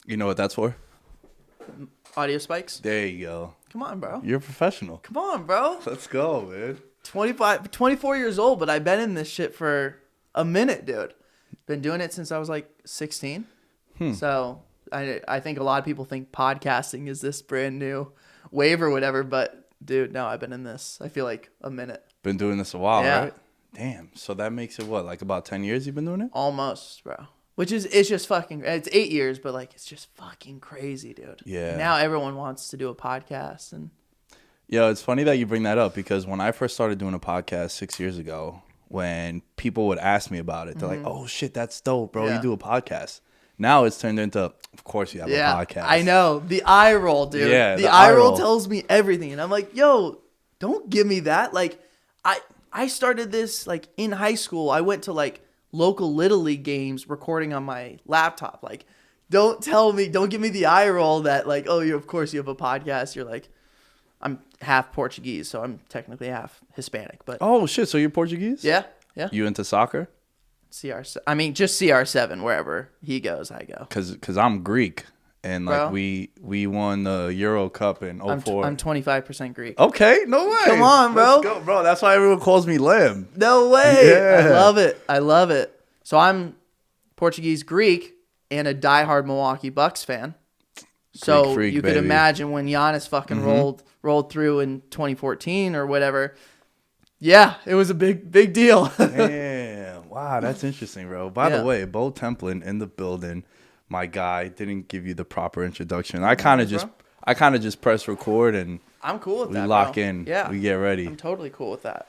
You know what that's for? Audio spikes. There you go. Come on, bro. You're a professional. Come on, bro. Let's go, man. 24 years old, but I've been in this shit for a minute, dude. Been doing it since I was like 16. So I think a lot of people think podcasting is this brand new wave or whatever, but dude, no, I've been in this, I feel like, a minute. Been doing this a while, Yeah. right? Damn. So that makes it what, like about 10 years you've been doing it? Almost, bro. Which is, it's just fucking, it's 8 years, but like, it's just fucking crazy, dude. Yeah. Now everyone wants to do a podcast. And Yeah, it's funny that you bring that up because when I first started doing a podcast 6 years ago, when people would ask me about it, they're like, oh shit, that's dope, bro. Yeah. You do a podcast. Now it's turned into, of course you have a podcast. I know. The eye roll, dude. Yeah, the eye roll tells me everything. And I'm like, yo, don't give me that. Like, I started this like in high school. I went to like local Little League games recording on my laptop. Like, don't give me the eye roll that like, oh, of course you have a podcast. You're like, I'm half Portuguese, so I'm technically half Hispanic. But Oh shit, so you're Portuguese? yeah. You into soccer? Just CR7. Wherever he goes, I go. Cause I'm Greek, and like Bro. we won the Euro Cup in 04. I'm 25% Greek. Okay, no way. Come on, bro. Let's go, bro. That's why everyone calls me Lamb. No way. Yeah. I love it. So I'm Portuguese Greek and a diehard Milwaukee Bucks fan. So freak, you could baby. imagine when Giannis fucking rolled through in 2014 or whatever. Yeah, it was a big deal. Damn. Wow, that's interesting, bro. By Yeah. the way, Bo Templin in the building. My guy didn't give you the proper introduction. I kind of just press record and I'm cool with we that. lock bro. in. Yeah, We get ready. I'm totally cool with that.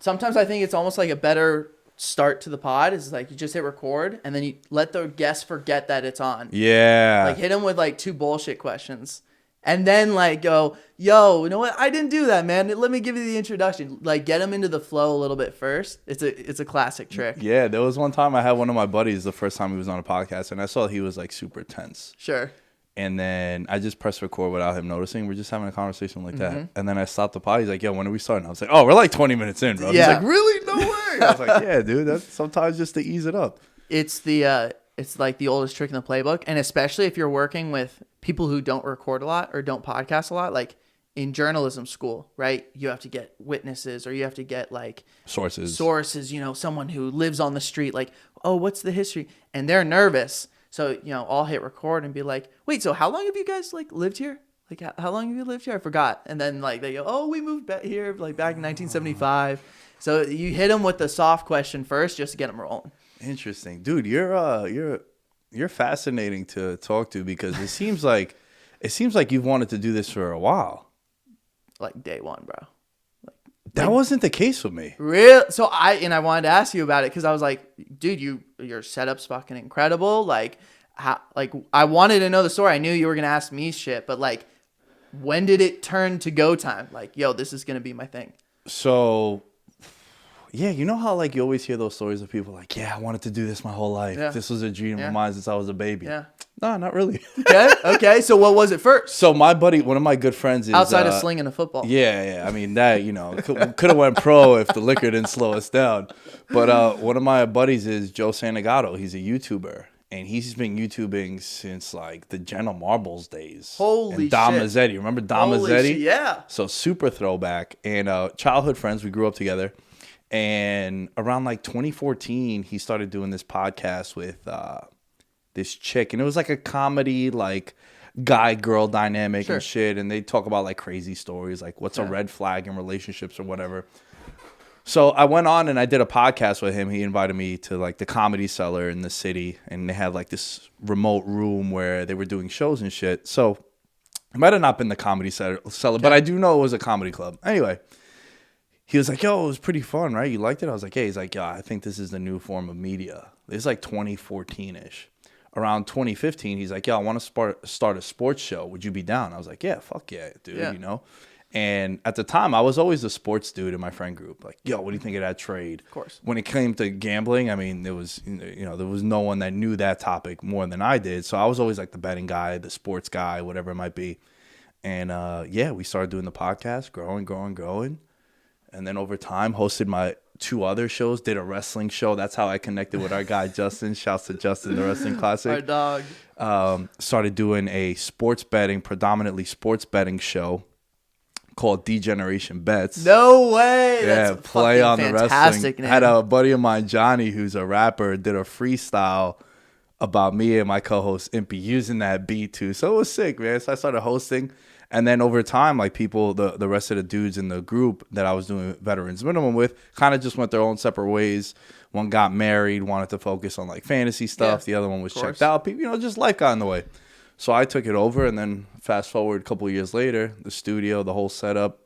Sometimes I think it's almost like a better start to the pod is like you just hit record and then you let the guest forget that it's on. Yeah. Like hit them with like 2 bullshit questions. And then like go, yo, you know what? I didn't do that, man. Let me give you the introduction. Like get them into the flow a little bit first. It's a classic trick. Yeah, there was one time I had one of my buddies the first time he was on a podcast, and I saw he was like super tense. Sure. And then I just pressed record without him noticing. We're just having a conversation like Mm-hmm. that. And then I stopped the pod. He's like, yo, when are we starting? I was like, oh, we're like 20 minutes in, bro. Yeah. He's like, really? No way. I was like, yeah, dude. That's sometimes just to ease it up. It's like the oldest trick in the playbook, and especially if you're working with people who don't record a lot or don't podcast a lot, like in journalism school, right? You have to get witnesses or you have to get like Sources, someone who lives on the street, like, oh, what's the history? And they're nervous. So, I'll hit record and be like, wait, so how long have you guys like lived here? Like, how long have you lived here? I forgot. And then like they go, oh, we moved back here like back in 1975. So you hit them with the soft question first just to get them rolling. Interesting, dude. You're fascinating to talk to because it seems like you've wanted to do this for a while. Like day one, bro. That wasn't the case with me. Real. So I wanted to ask you about it because I was like, dude, your setup's fucking incredible. Like, I wanted to know the story. I knew you were gonna ask me shit, but like, when did it turn to go time? Like, yo, this is gonna be my thing. So, yeah, you know how like you always hear those stories of people like, yeah, I wanted to do this my whole life. Yeah. This was a dream Yeah. of mine since I was a baby. Yeah. No, not really. Okay. So what was it first? So my buddy, one of my good friends is Outside of slinging a football. Yeah. I mean that could have went pro if the liquor didn't slow us down. But one of my buddies is Joe Santagato. He's a YouTuber, and he's been YouTubing since like the Jenna Marbles days. Holy and Dom shit. Mazzetti. Remember Dom Holy Mazzetti? shit, yeah. So super throwback and childhood friends. We grew up together. And around like 2014, he started doing this podcast with this chick, and it was like a comedy, like guy-girl dynamic Sure. and shit. And they talk about like crazy stories, like what's a Yeah. red flag in relationships or whatever. So I went on and I did a podcast with him. He invited me to like the Comedy Cellar in the city, and they had like this remote room where they were doing shows and shit. So it might have not been the Comedy Cellar, but I do know it was a comedy club. Anyway. He was like, yo, it was pretty fun, right? You liked it? I was like, yeah. He's like, yeah, I think this is the new form of media. It's like 2014-ish. Around 2015, he's like, yo, I want to start a sports show. Would you be down? I was like, yeah, fuck yeah, dude, Yeah. And at the time, I was always the sports dude in my friend group. Like, yo, what do you think of that trade? Of course. When it came to gambling, I mean, there was no one that knew that topic more than I did. So I was always like the betting guy, the sports guy, whatever it might be. And we started doing the podcast, growing. And then over time, hosted 2 other shows, did a wrestling show. That's how I connected with our guy Justin. Shouts to Justin, the Wrestling Classic. Our dog. Started doing a predominantly sports betting show called D-Generation Bets. No way. Yeah, That's play on the fantastic wrestling. name. Had a buddy of mine, Johnny, who's a rapper, did a freestyle about me and my co-host Impy using that beat too. So it was sick, man. So I started hosting. And then over time, like people, the rest of the dudes in the group that I was doing Veterans Minimum with kind of just went their own separate ways. One got married, wanted to focus on like fantasy stuff. Yeah, the other one was checked out. People, just life got in the way. So I took it over, and then fast forward a couple of years later, the studio, the whole setup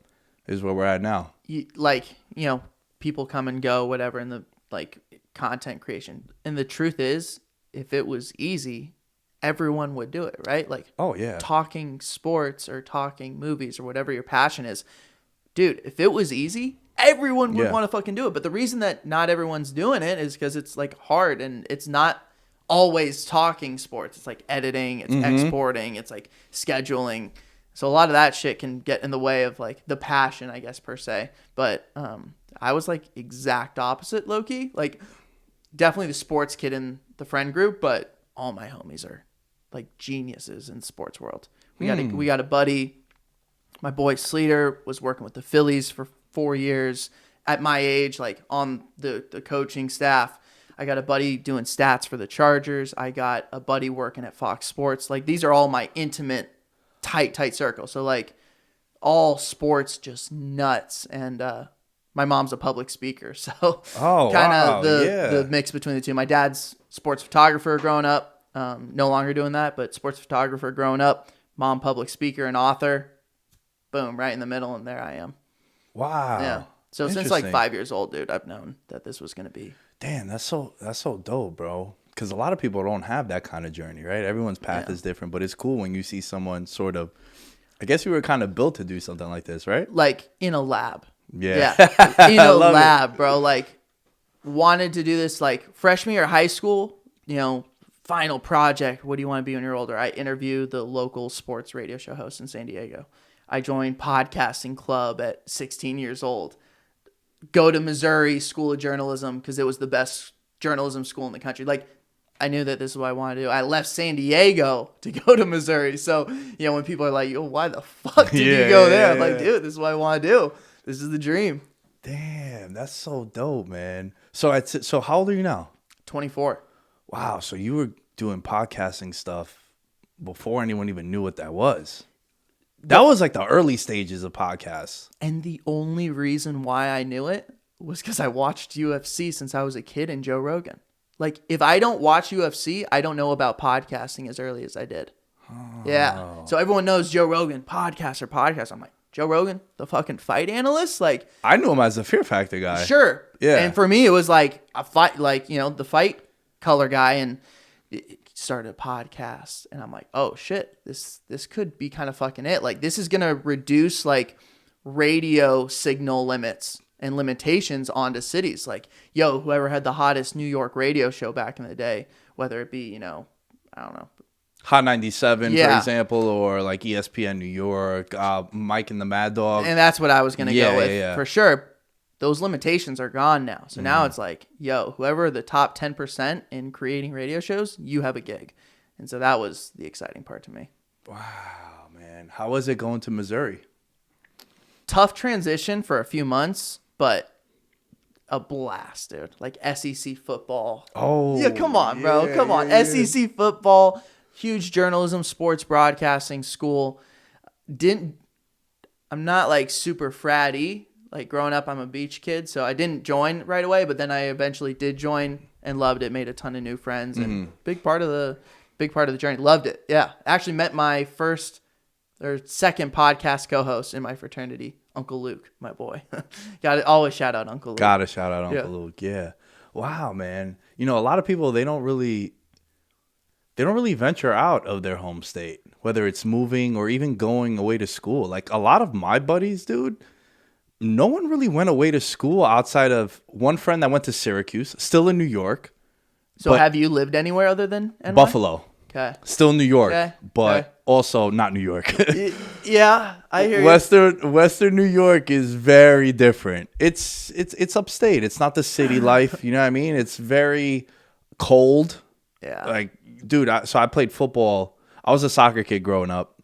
is where we're at now. People come and go, whatever, in the like content creation. And the truth is, if it was easy, everyone would do it, right? Like, oh yeah, talking sports or talking movies or whatever your passion is, dude. If it was easy, everyone would want to fucking do it. But the reason that not everyone's doing it is because it's like hard, and it's not always talking sports. It's like editing, it's exporting, it's like scheduling. So a lot of that shit can get in the way of like the passion, I guess, per se. But I was like exact opposite, low-key. Like definitely the sports kid in the friend group, but all my homies are like geniuses in the sports world. We got a buddy. My boy Sleater was working with the Phillies for 4 years at my age, like on the coaching staff. I got a buddy doing stats for the Chargers. I got a buddy working at Fox Sports. Like these are all my intimate, tight circle. So like all sports, just nuts. And my mom's a public speaker, so kind of the mix between the two. My dad's sports photographer growing up. No longer doing that, but sports photographer growing up. Mom public speaker and author. Boom, right in the middle, and there I am. Wow. Yeah. So since like 5 years old, dude, I've known that this was gonna be. Damn, that's so dope, bro. Because a lot of people don't have that kind of journey, right? Everyone's path is different, but it's cool when you see someone sort of. I guess you were kind of built to do something like this, right? Like in a lab. Yeah. In a lab, bro. Like wanted to do this like freshman year of high school. Final project. What do you want to be when you're older? I interview the local sports radio show host in San Diego. I joined podcasting club at 16 years old. Go to Missouri School of Journalism because it was the best journalism school in the country. Like, I knew that this is what I wanted to do. I left San Diego to go to Missouri. So, when people are like, yo, why the fuck did you go there? I'm like, dude, this is what I want to do. This is the dream. Damn, that's so dope, man. So how old are you now? 24. Wow, so you were doing podcasting stuff before anyone even knew what that was. That was like the early stages of podcasts. And the only reason why I knew it was because I watched UFC since I was a kid and Joe Rogan. Like, if I don't watch UFC, I don't know about podcasting as early as I did. Oh. Yeah. So everyone knows Joe Rogan, podcaster. I'm like, Joe Rogan, the fucking fight analyst? Like, I knew him as a Fear Factor guy. Sure. Yeah. And for me, it was like a fight, like, the fight color guy, and it started a podcast, and I'm like, oh shit, this could be kind of fucking it. Like, this is gonna reduce like radio signal limits and limitations onto cities. Like, whoever had the hottest New York radio show back in the day, whether it be, I don't know, Hot 97, for example, or like ESPN New York, Mike and the Mad Dog. And that's what I was gonna go with for sure. Those limitations are gone now. So now it's like, whoever the top 10% in creating radio shows, you have a gig. And so that was the exciting part to me. Wow, man. How was it going to Missouri? Tough transition for a few months, but a blast, dude. Like SEC football. Oh. Yeah, come on, bro. Come on. Yeah. SEC football, huge journalism, sports broadcasting school. I'm not like super fratty. Like growing up, I'm a beach kid, so I didn't join right away, but then I eventually did join and loved it, made a ton of new friends, and big part of the journey. Loved it. Yeah. Actually met my first or second podcast co-host in my fraternity, Uncle Luke, my boy. Always shout out Uncle Luke. Gotta shout out Uncle Luke. Yeah. Wow, man. A lot of people, they don't really venture out of their home state, whether it's moving or even going away to school. Like a lot of my buddies, dude, no one really went away to school outside of one friend that went to Syracuse, still in New York. So have you lived anywhere other than NY? Buffalo. Okay. Still New York, but also not New York. Yeah, I hear Western New York is very different. It's upstate. It's not the city life. You know what I mean? It's very cold. Yeah. Like, dude, so I played football. I was a soccer kid growing up.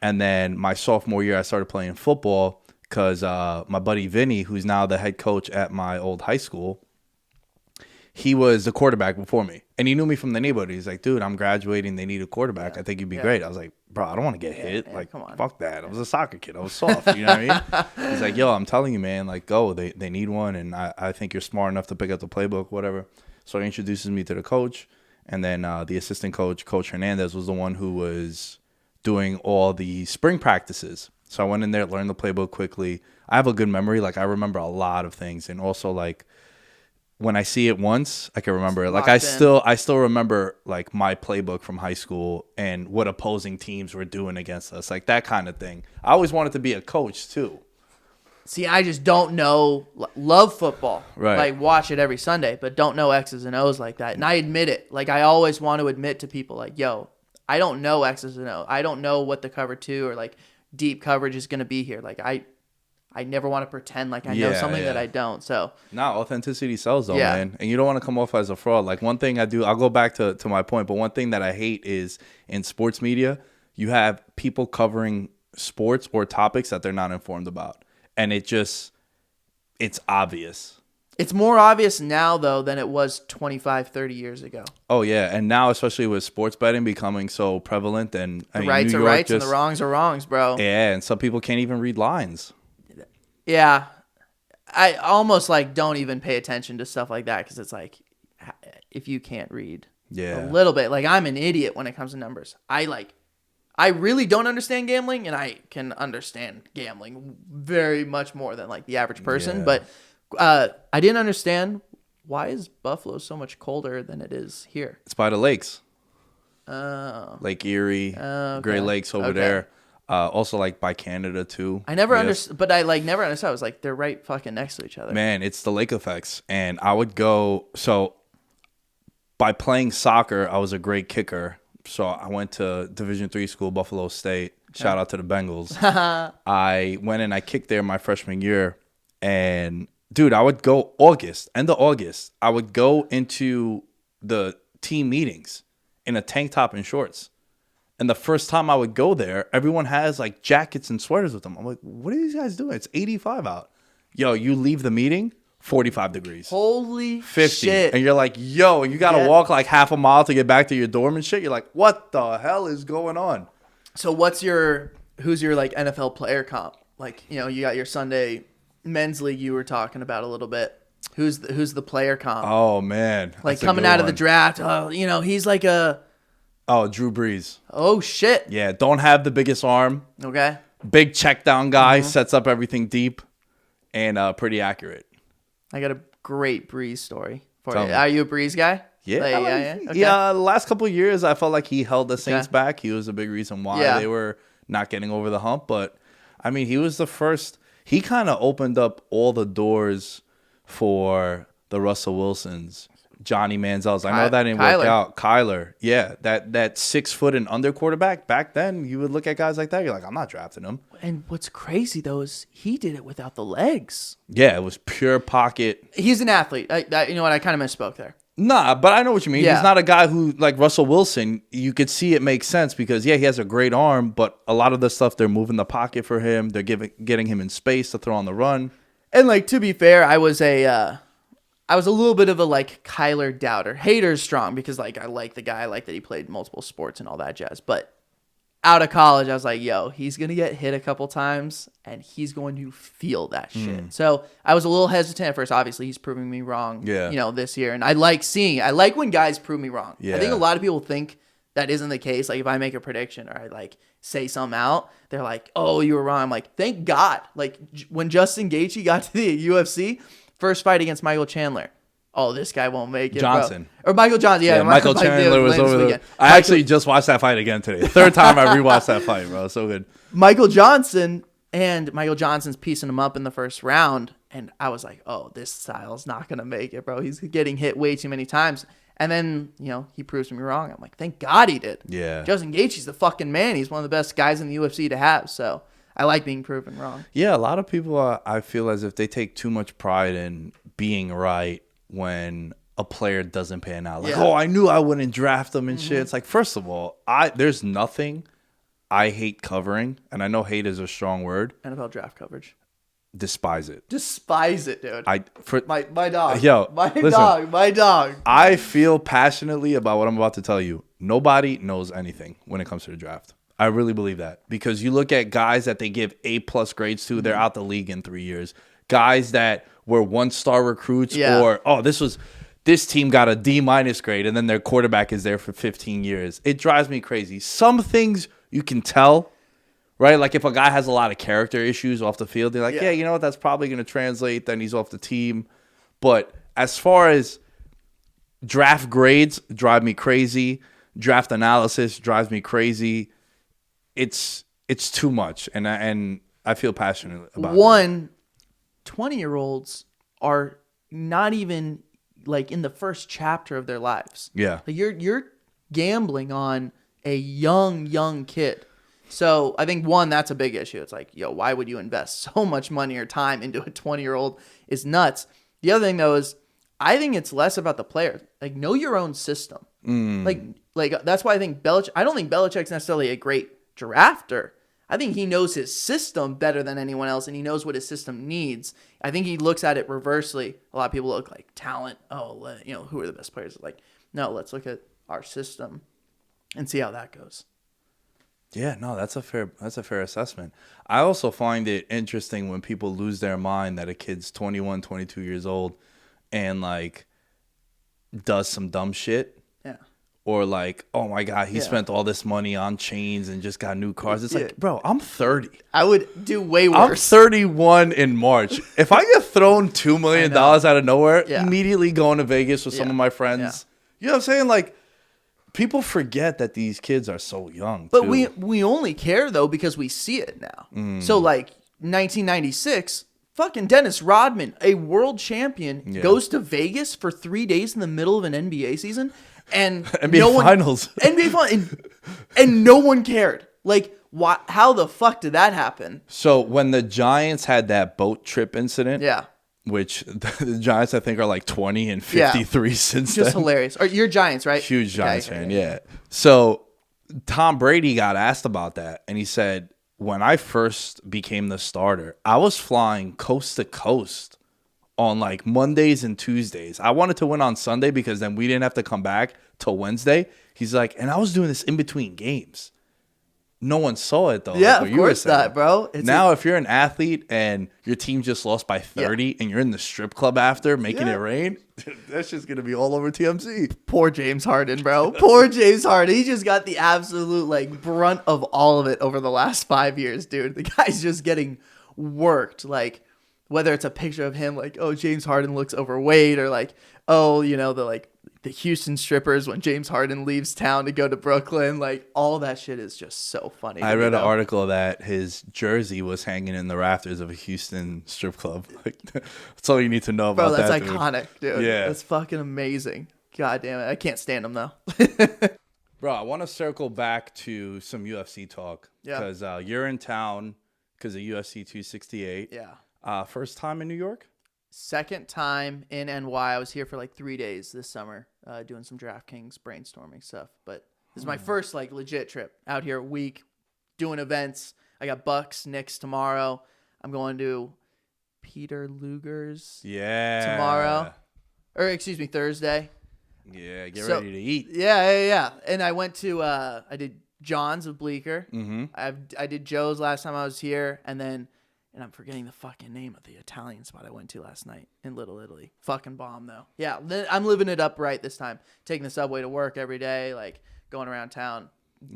And then my sophomore year, I started playing football because my buddy Vinny, who's now the head coach at my old high school, he was the quarterback before me. And he knew me from the neighborhood. He's like, dude, I'm graduating. They need a quarterback. I think you'd be great. I was like, bro, I don't want to get hit. Like, come on. Fuck that. I was a soccer kid. I was soft. You know what I mean? He's like, yo, I'm telling you, man, like, go. They need one. And I think you're smart enough to pick up the playbook, whatever. So he introduces me to the coach. And then the assistant coach, Coach Hernandez, was the one who was doing all the spring practices. So I went in there, learned the playbook quickly. I have a good memory. Like, I remember a lot of things. And also, like, when I see it once, I can remember it. Like, I still remember, like, my playbook from high school and what opposing teams were doing against us. Like, that kind of thing. I always wanted to be a coach, too. See, I just don't know. Love football. Right. Like, watch it every Sunday, but don't know X's and O's like that. And I admit it. Like, I always want to admit to people, like, yo, I don't know X's and O's. I don't know what the cover 2 or, like, deep coverage is going to be here. Like, I never want to pretend like I know something that I don't. So authenticity sells though, man. And you don't want to come off as a fraud. Like, one thing I do, I'll go back to my point, but one thing that I hate is in sports media, you have people covering sports or topics that they're not informed about. And it's obvious. It's more obvious now, though, than it was 25, 30 years ago. Oh, yeah. And now, especially with sports betting becoming so prevalent. And the rights are rights and the wrongs are wrongs, bro. Yeah, and some people can't even read lines. Yeah. I almost, like, don't even pay attention to stuff like that because it's like, if you can't read a little bit. Like, I'm an idiot when it comes to numbers. I really don't understand gambling, and I can understand gambling very much more than, like, the average person. Yeah. But I didn't understand, why is Buffalo so much colder than it is here? It's by the lakes. Oh. Lake Erie, Great Lakes over there. Also, like, by Canada, too. I never understood, but I, like, never understood. I was like, they're right fucking next to each other. Man, it's the lake effects. And I would go, so by playing soccer, I was a great kicker. So I went to Division III school, Buffalo State. Shout out to the Bengals. I went and I kicked there my freshman year. And, dude, I would go end of August, I would go into the team meetings in a tank top and shorts. And the first time I would go there, everyone has, like, jackets and sweaters with them. I'm like, what are these guys doing? It's 85 out. Yo, you leave the meeting, 45 degrees. Holy 50. shit. And you're like, yo, and you got to walk like half a mile to get back to your dorm and shit. You're like, what the hell is going on? So who's your, like, NFL player comp? Like, you know, you got your Sunday men's league you were talking about a little bit. Who's the player comp? Oh, man. Like, coming out of the draft, you know, he's like a... Oh, Drew Brees. Oh, shit. Yeah, don't have the biggest arm. Okay. Big check down guy, sets up everything deep, and pretty accurate. I got a great Brees story for Tell you. me. Are you a Brees guy? Yeah. Okay. Yeah, the last couple of years, I felt like he held the Saints back. He was a big reason why they were not getting over the hump. But, I mean, he was the first. He kind of opened up all the doors for the Russell Wilsons, Johnny Manziels. I know that didn't work out. Kyler. Yeah, that 6 foot and under quarterback. Back then, you would look at guys like that. You're like, I'm not drafting him. And what's crazy, though, is he did it without the legs. Yeah, it was pure pocket. He's an athlete. You know what? I kind of misspoke there. Nah, but I know what you mean. Yeah. He's not a guy who, like Russell Wilson, you could see it makes sense because, yeah, he has a great arm, but a lot of the stuff, they're moving the pocket for him. They're getting him in space to throw on the run. And, like, to be fair, I was a little bit of a, like, Kyler doubter. Hater's strong because, like, I like the guy. I like that he played multiple sports and all that jazz. But out of college, I was like, yo, he's going to get hit a couple times, and he's going to feel that shit. So I was a little hesitant at first. Obviously, he's proving me wrong, this year. And I like when guys prove me wrong. Yeah. I think a lot of people think that isn't the case. Like, if I make a prediction or I, like, say something out, they're like, oh, you were wrong. I'm like, thank God. Like, when Justin Gaethje got to the UFC, first fight against Michael Chandler. Oh, this guy won't make it, Johnson. bro. Or Michael Johnson. Yeah, Michael Chandler was over there. I actually just watched that fight again today. Third time I rewatched that fight, bro. So good. Michael Johnson's piecing him up in the first round. And I was like, oh, this style's not going to make it, bro. He's getting hit way too many times. And then, he proves me wrong. I'm like, thank God he did. Yeah. Justin Gaethje's the fucking man. He's one of the best guys in the UFC to have. So I like being proven wrong. Yeah, a lot of people, I feel as if they take too much pride in being right when a player doesn't pan out. Like, I knew I wouldn't draft him and shit. It's like, first of all, there's nothing I hate covering, and I know hate is a strong word. NFL draft coverage. Despise it. Despise it, dude. My dog. Yo, My dog. I feel passionately about what I'm about to tell you. Nobody knows anything when it comes to the draft. I really believe that, because you look at guys that they give A+ grades to, they're out the league in 3 years. Guys that were 1-star recruits, or this team got a D- grade, and then their quarterback is there for 15 years. It drives me crazy. Some things you can tell. Right? Like if a guy has a lot of character issues off the field, they're like, yeah, you know what? That's probably going to translate. Then he's off the team. But as far as draft grades drive me crazy. Draft analysis drives me crazy. It's too much. And I feel passionate about it. 20-year-olds are not even like in the first chapter of their lives. Yeah. Like you're gambling on a young kid. So I think that's a big issue. It's like, why would you invest so much money or time into a 20-year-old? Is nuts. The other thing though is I think it's less about the player. Like, know your own system. Like that's why I think I don't think Belichick's necessarily a great drafter. I think he knows his system better than anyone else, and he knows what his system needs. I think he looks at it reversely. A lot of people look like talent. Who are the best players? Like, no, let's look at our system and see how that goes. Yeah, no, that's a fair assessment. I also find it interesting when people lose their mind that a kid's 21, 22 years old and like does some dumb shit. Yeah. Or like, oh my God, he spent all this money on chains and just got new cars. It's like, bro, I'm 30. I would do way worse. I'm 31 in March. If I get thrown $2 million out of nowhere, immediately going to Vegas with some of my friends. You know what I'm saying? Like, people forget that these kids are so young. But we only care, though, because we see it now. So, like, 1996, fucking Dennis Rodman, a world champion, goes to Vegas for 3 days in the middle of an NBA season. And Finals. NBA Finals. And no one cared. Like, how the fuck did that happen? So, when the Giants had that boat trip incident. Yeah. Which the Giants, I think, are like 20 and 53 since then. Just hilarious. You're Giants, right? Huge Giants fan, yeah. So Tom Brady got asked about that, and he said, when I first became the starter, I was flying coast to coast on like Mondays and Tuesdays. I wanted to win on Sunday because then we didn't have to come back till Wednesday. He's like, and I was doing this in between games. No one saw it, though. Yeah, like of course not, bro. If you're an athlete and your team just lost by 30 and you're in the strip club after making it rain, that's just going to be all over TMZ. Poor James Harden, bro. Poor James Harden. He just got the absolute like brunt of all of it over the last 5 years, dude. The guy's just getting worked. Like, whether it's a picture of him like, oh, James Harden looks overweight, or like, oh, the Houston strippers when James Harden leaves town to go to Brooklyn, like all that shit is just so funny. I read an article that his jersey was hanging in the rafters of a Houston strip club. Like, that's all you need to know about that. Bro, that's iconic, dude. Yeah. That's fucking amazing. God damn it. I can't stand him though. Bro, I want to circle back to some UFC talk. Yeah. Because you're in town because of UFC 268. Yeah. First time in New York? Second time in NY. I was here for like 3 days this summer, doing some DraftKings brainstorming stuff. But this is my first like legit trip out here a week, doing events. I got Bucks Knicks tomorrow. I'm going to Peter Luger's tomorrow. Or excuse me, Thursday. Yeah, get ready to eat. Yeah. And I went to I did John's of Bleecker. Mm-hmm. I did Joe's last time I was here, and I'm forgetting the fucking name of the Italian spot I went to last night in Little Italy. Fucking bomb, though. Yeah, I'm living it up right this time. Taking the subway to work every day, like going around town.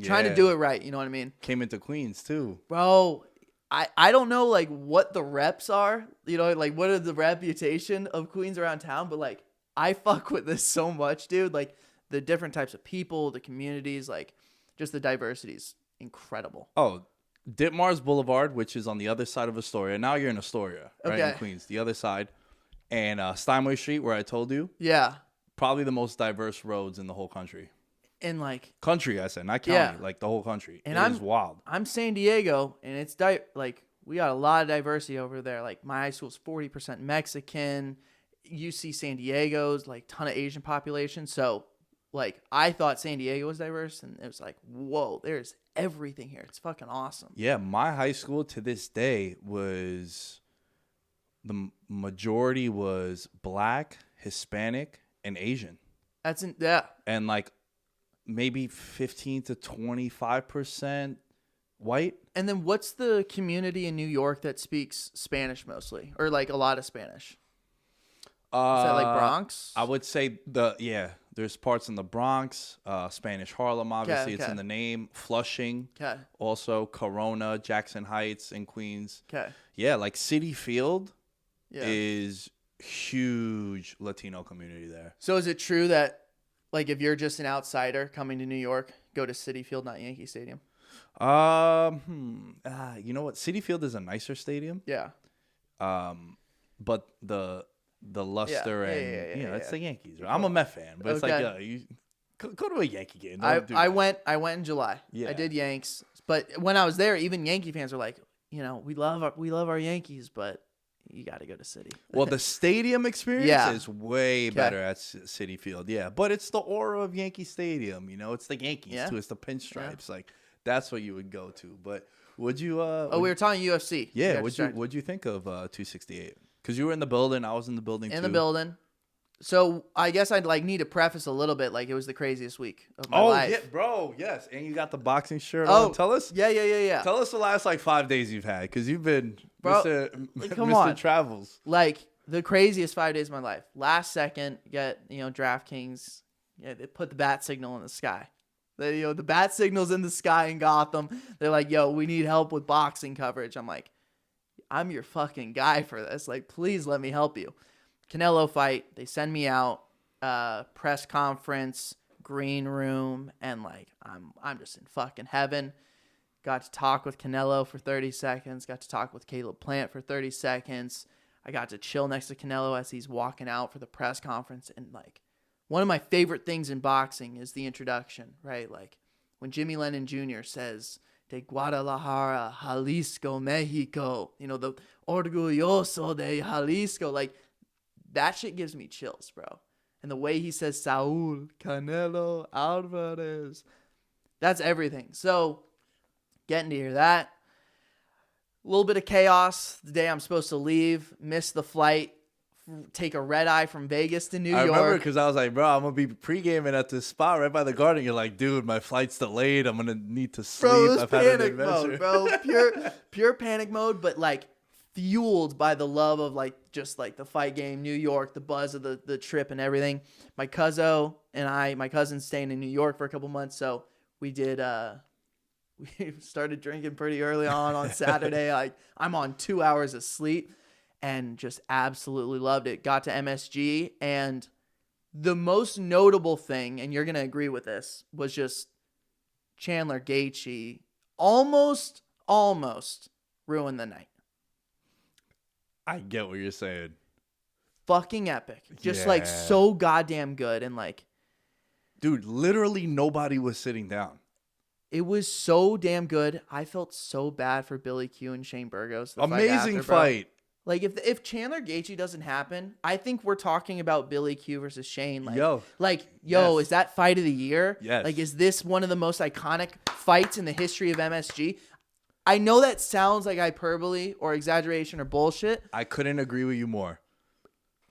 Trying to do it right, you know what I mean? Came into Queens, too. Bro, I don't know, like, what the reps are. You know, like, what are the reputation of Queens around town? But, like, I fuck with this so much, dude. Like, the different types of people, the communities, like, just the diversity is incredible. Oh, Ditmars Boulevard, which is on the other side of Astoria. Now you're in Astoria, right? In Queens, the other side. And Steinway Street, where I told you. Yeah. probably the most diverse roads in the whole country. And like Country, I said, not county, Yeah. like the whole country. And It is wild. I'm San Diego, and it's like we got a lot of diversity over there. Like my high school's 40% Mexican. UC San Diego's like ton of Asian population. So like I thought San Diego was diverse, and it was like, whoa, there's everything here. It's fucking awesome. Yeah, my high school to this day was the majority was black, Hispanic, and Asian. Yeah. And like maybe 15 to 25% white. And then what's the community in New York that speaks Spanish mostly, or like a lot of Spanish? Is that like Bronx? I would say there's parts in the Bronx, Spanish Harlem, obviously. Okay. It's in the name. Flushing. Okay. Also Corona, Jackson Heights in Queens. Okay. Yeah, like City Field Yeah. is huge Latino community there. So is it true that like if you're just an outsider coming to New York, go to Citi Field, not Yankee Stadium? You know what? Citi Field is a nicer stadium. Yeah. But the luster and it's the Yankees. Right? I'm a Met fan, but it's Okay. like you go to a Yankee game. I went in July. Yeah. I did Yanks, but when I was there, even Yankee fans were like, you know, we love our Yankees, but you got to go to City. Well, the stadium experience Yeah. is way better at Citi Field. Yeah, but it's the aura of Yankee Stadium. You know, it's the Yankees Yeah. too. It's the pinstripes. Like that's what you would go to. But would you? We were talking UFC. Yeah. What'd you think of 268? Because you were in the building. I was in the building In too. the building. So I guess I'd like need to preface a little bit. Like it was the craziest week of my life. Yeah, bro. Yes, and you got the boxing shirt Oh, on. Tell us. Yeah. Tell us the last like 5 days you've had, because you've been Bro, Mr. come Mr. on. Travels. Like the craziest 5 days of my life. Last second, get DraftKings. Yeah, they put the bat signal in the sky. The bat signal's in the sky in Gotham. They're like, yo, we need help with boxing coverage. I'm like, I'm your fucking guy for this. Like, please let me help you. Canelo fight. They send me out. Press conference, green room, and like I'm just in fucking heaven. Got to talk with Canelo for 30 seconds. Got to talk with Caleb Plant for 30 seconds. I got to chill next to Canelo as he's walking out for the press conference. And like one of my favorite things in boxing is the introduction, right? Like when Jimmy Lennon Jr. says, de Guadalajara, Jalisco, Mexico, the orgulloso de Jalisco, like that shit gives me chills, bro. And the way he says Saul, Canelo, Alvarez, that's everything. So getting to hear that. A little bit of chaos the day I'm supposed to leave. Miss the flight. Take a red eye from Vegas to New York. I remember because I was like, bro, I'm going to be pre-gaming at this spot right by the garden. You're like, dude, my flight's delayed. I'm going to need to sleep. Bro, it was I've had an panic adventure. mode, bro. Pure panic mode, but like fueled by the love of like just like the fight game, New York, the buzz of the trip and everything. My cousin's staying in New York for a couple months, so we started drinking pretty early on Saturday. Like I'm on 2 hours of sleep and just absolutely loved it. Got to MSG, and the most notable thing, and you're gonna agree with this, was just Chandler Gaethje almost ruined the night. I get what you're saying. Fucking epic. Just Yeah. like so goddamn good. And like, Dude, literally nobody was sitting down. it was so damn good. I felt so bad for Billy Q and Shane Burgos. the Amazing after, bro. fight. Like if Chandler Gaethje doesn't happen, I think we're talking about Billy Q versus Shane. Like, Yo. Yes. Is that fight of the year? Yes. Like, is this one of the most iconic fights in the history of MSG? I know that sounds like hyperbole or exaggeration or bullshit. I couldn't agree with you more.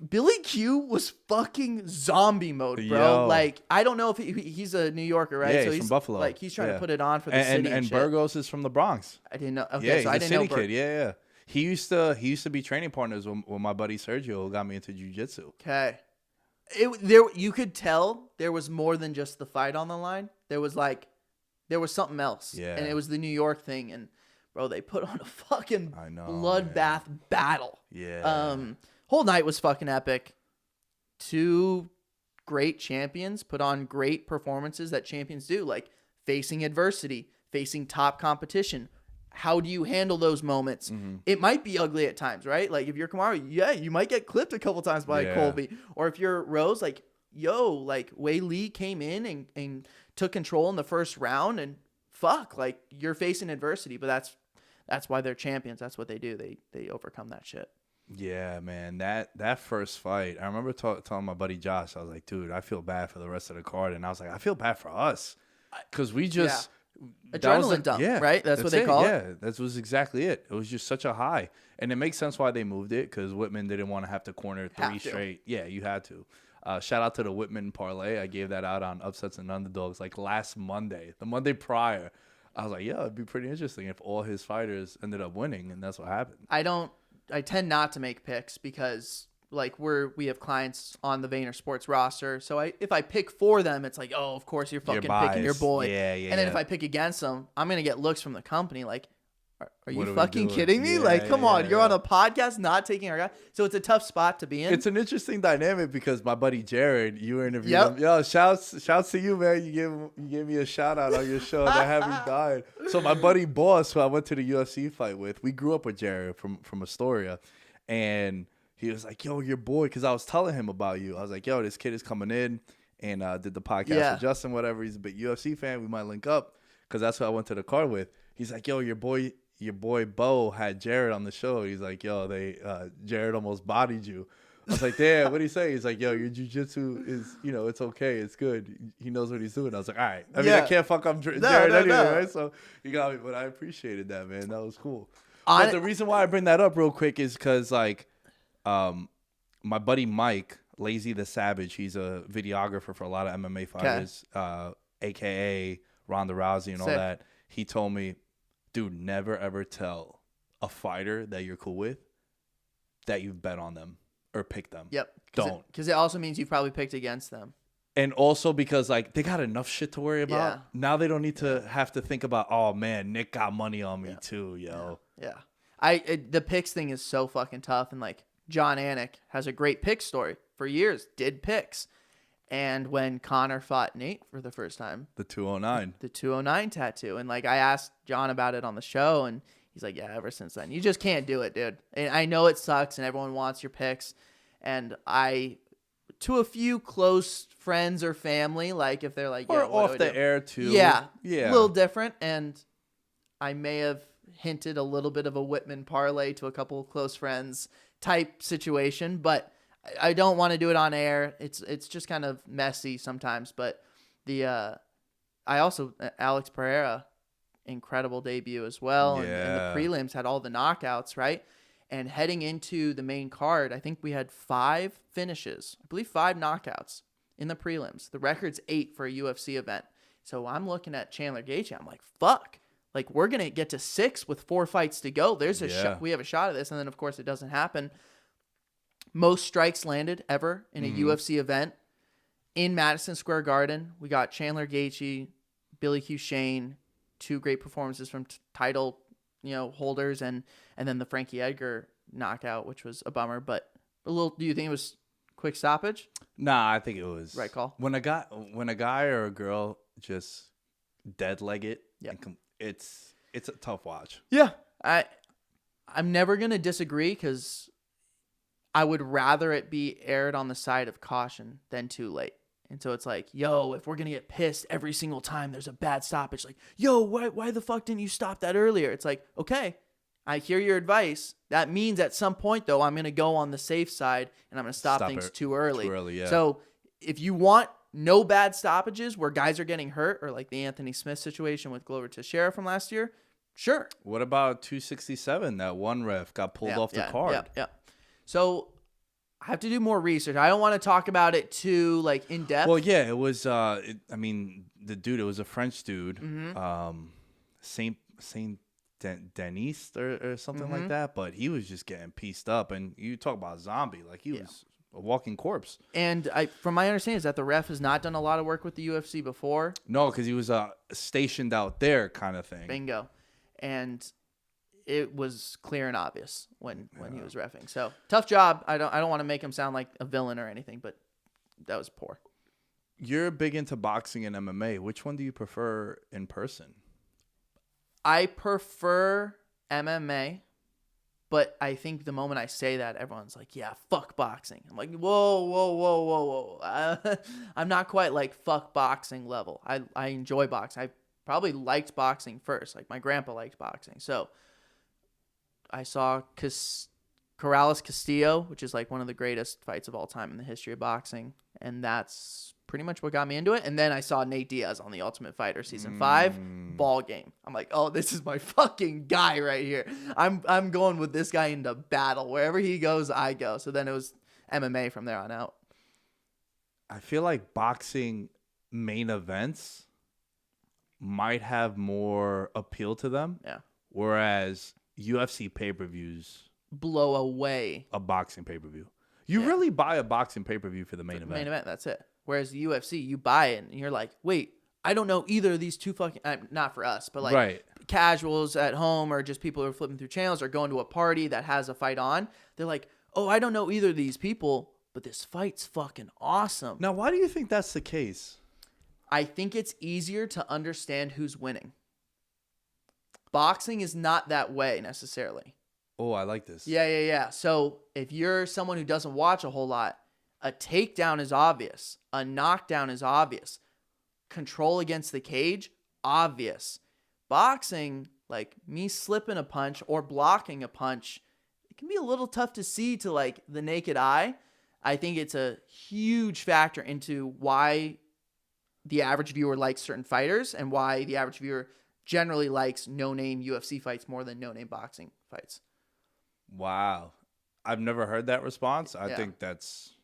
Billy Q was fucking zombie mode, bro. Yo. Like, I don't know if he's a New Yorker, right? Yeah, so he's from Buffalo. Like, he's trying Yeah. to put it on for the city and shit. Burgos is from the Bronx. I didn't know. Okay, Yeah, he's so I a didn't city know. kid. Yeah. He used to be training partners with my buddy Sergio, who got me into jiu-jitsu. Okay. You could tell there was more than just the fight on the line. There was something else. Yeah. And it was the New York thing. And bro, they put on a fucking I know, bloodbath battle. Yeah. Whole night was fucking epic. Two great champions put on great performances that champions do, like facing adversity, facing top competition. How do you handle those moments? Mm-hmm. It might be ugly at times, right? Like if you're Kamaru, yeah, you might get clipped a couple times by Yeah. Colby. Or if you're Rose, like yo, like Wei Lee came in and took control in the first round, and fuck, like you're facing adversity, but that's why they're champions. That's what they do. They overcome that shit. Yeah, man, that first fight, I remember telling my buddy Josh, I was like, dude, I feel bad for the rest of the card, and I was like, I feel bad for us because we just adrenaline dump, yeah, right? That's what they call it. Yeah, that was exactly it. It was just such a high, and it makes sense why they moved it because Whitman didn't want to have to corner three straight. Yeah, you had to. Shout out to the Whitman parlay. I gave that out on Upsets and Underdogs like last Monday, the Monday prior. I was like, yeah, it'd be pretty interesting if all his fighters ended up winning, and that's what happened. I tend not to make picks because like we have clients on the Vayner Sports roster. So if I pick for them, it's like, oh, of course you're fucking picking your boy. Yeah. And then if I pick against them, I'm going to get looks from the company like, are you fucking kidding me? Like, come on, you're on a podcast not taking our guy. So it's a tough spot to be in. It's an interesting dynamic because my buddy Jared, you interviewed him. Yo, shouts to you, man. You gave me a shout out on your show that had me dying. So my buddy Boss, who I went to the UFC fight with, we grew up with Jared from Astoria, and he was like, yo, your boy, because I was telling him about you. I was like, yo, this kid is coming in and did the podcast with Justin, whatever. He's a big UFC fan. We might link up because that's who I went to the car with. He's like, yo, your boy Bo had Jared on the show. He's like, yo, Jared almost bodied you. I was like, damn, what'd he say? He's like, yo, your jiu-jitsu is, it's okay. It's good. He knows what he's doing. I was like, all right. I mean, I can't fuck up Jared anyway, right? So you got me, but I appreciated that, man. That was cool. But the reason why I bring that up real quick is because, like, my buddy Mike, Lazy the Savage, he's a videographer for a lot of MMA fighters, a.k.a. Ronda Rousey and all that. He told me, dude, never ever tell a fighter that you're cool with that you've bet on them or picked them. Yep. Don't. Because it also means you've probably picked against them. And also because, like, they got enough shit to worry about. Yeah. Now they don't need to have to think about, oh, man, Nick got money on me too, yo. Yeah. The picks thing is so fucking tough. And, like, John Anik has a great pick story. For years, did picks. And when Connor fought Nate for the first time. The 209. The 209 tattoo. And, like, I asked John about it on the show, and he's like, yeah, ever since then. You just can't do it, dude. And I know it sucks, and everyone wants your picks. And to a few close friends or family, like, if they're like, or yeah, what off the air, too. Yeah. A little different. And I may have hinted a little bit of a Whitman parlay to a couple of close friends type situation, but I don't want to do it on air. It's just kind of messy sometimes. But Alex Pereira, incredible debut as well. And the prelims had all the knockouts, right? And heading into the main card, I think we had 5 finishes. I believe 5 knockouts in the prelims. The record's 8 for a UFC event. So I'm looking at Chandler Gaethje. I'm like, fuck. Like, we're going to get to 6 with 4 fights to go. There's a shot. We have a shot of this. And then, of course, it doesn't happen. Most strikes landed ever in a UFC event in Madison Square Garden. We got Chandler Gaethje, Billy Q. Shane, 2 great performances from title, holders, and then the Frankie Edgar knockout, which was a bummer. But do you think it was quick stoppage? Nah, I think it was right call. When a guy or a girl just dead leg it, it's a tough watch. Yeah, I'm never gonna disagree because I would rather it be aired on the side of caution than too late. And so it's like, yo, if we're going to get pissed every single time there's a bad stoppage, like, yo, why the fuck didn't you stop that earlier? It's like, okay, I hear your advice. That means at some point, though, I'm going to go on the safe side and I'm going to stop things too early. Too early, yeah. So if you want no bad stoppages where guys are getting hurt, or like the Anthony Smith situation with Glover Teixeira from last year, sure. What about 267? That one ref got pulled off the card. Yeah. So I have to do more research. I don't want to talk about it too in depth. Well, yeah, it was. The dude. It was a French dude, Saint Denis or something like that. But he was just getting pieced up, and you talk about zombie, like he was a walking corpse. And from my understanding, is that the ref has not done a lot of work with the UFC before. No, because he was stationed out there, kind of thing. Bingo, and it was clear and obvious when he was reffing. So tough job. I don't want to make him sound like a villain or anything, but that was poor. You're big into boxing and MMA. Which one do you prefer in person? I prefer MMA But I think the moment I say that, everyone's like, yeah, fuck boxing. I'm like, whoa, whoa, whoa, whoa, whoa. I'm not quite like fuck boxing level. I enjoy boxing. I probably liked boxing first. Like my grandpa liked boxing. So I saw Corrales Castillo, which is like one of the greatest fights of all time in the history of boxing. And that's pretty much what got me into it. And then I saw Nate Diaz on The Ultimate Fighter season 5, ball game. I'm like, oh, this is my fucking guy right here. I'm going with this guy into battle. Wherever he goes, I go. So then it was MMA from there on out. I feel like boxing main events might have more appeal to them. Yeah. Whereas UFC pay-per-views Blow away a boxing pay-per-view. You really buy a boxing pay-per-view for the main event. Main event, that's it. Whereas the UFC, you buy it and you're like, wait, I don't know either of these two fucking, not for us, but like casuals at home or just people who are flipping through channels or going to a party that has a fight on. They're like, oh, I don't know either of these people, but this fight's fucking awesome. Now, why do you think that's the case? I think it's easier to understand who's winning. Boxing is not that way necessarily. Oh, I like this. Yeah. So if you're someone who doesn't watch a whole lot, a takedown is obvious. A knockdown is obvious. Control against the cage, obvious. Boxing, like me slipping a punch or blocking a punch, it can be a little tough to see to like the naked eye. I think it's a huge factor into why the average viewer likes certain fighters and why the average viewer generally likes no-name UFC fights more than no-name boxing fights. Wow. I've never heard that response. I think that's...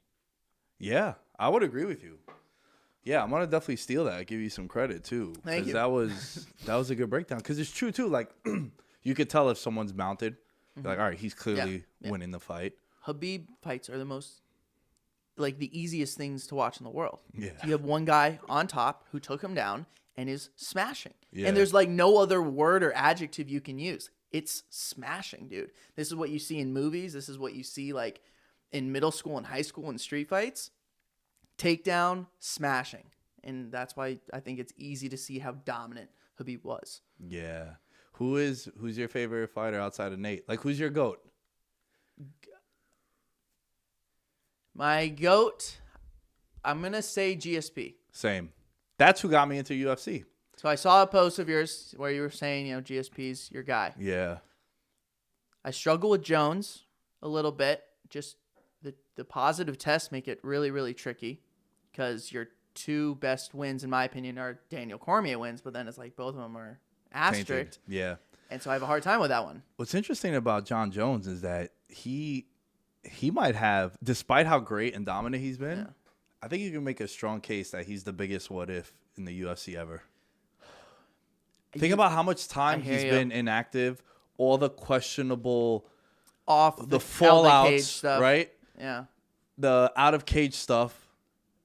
Yeah, I would agree with you. Yeah, I'm going to definitely steal that. Give you some credit, too. Thank you. That was a good breakdown. Because it's true, too. Like, you could tell if someone's mounted. You're like, all right, he's clearly winning the fight. Habib fights are the most... like the easiest things to watch in the world. Yeah. You have one guy on top who took him down and is smashing. Yeah. And there's like no other word or adjective you can use. It's smashing, dude. This is what you see in movies. This is what you see like in middle school and high school in street fights. Takedown, smashing. And that's why I think it's easy to see how dominant Habib was. Yeah. Who's your favorite fighter outside of Nate? Like, who's your GOAT? My GOAT, I'm going to say GSP. Same. That's who got me into UFC. So I saw a post of yours where you were saying, GSP's your guy. Yeah. I struggle with Jones a little bit. Just the positive tests make it really, really tricky because your two best wins, in my opinion, are Daniel Cormier wins, but then it's like both of them are asterisked. Yeah. And so I have a hard time with that one. What's interesting about John Jones is that he might have, despite how great and dominant he's been, I think you can make a strong case that he's the biggest what if in the UFC ever. Think about how much time he's been inactive, all the questionable, the fallouts, stuff. right? Yeah. The out of cage stuff.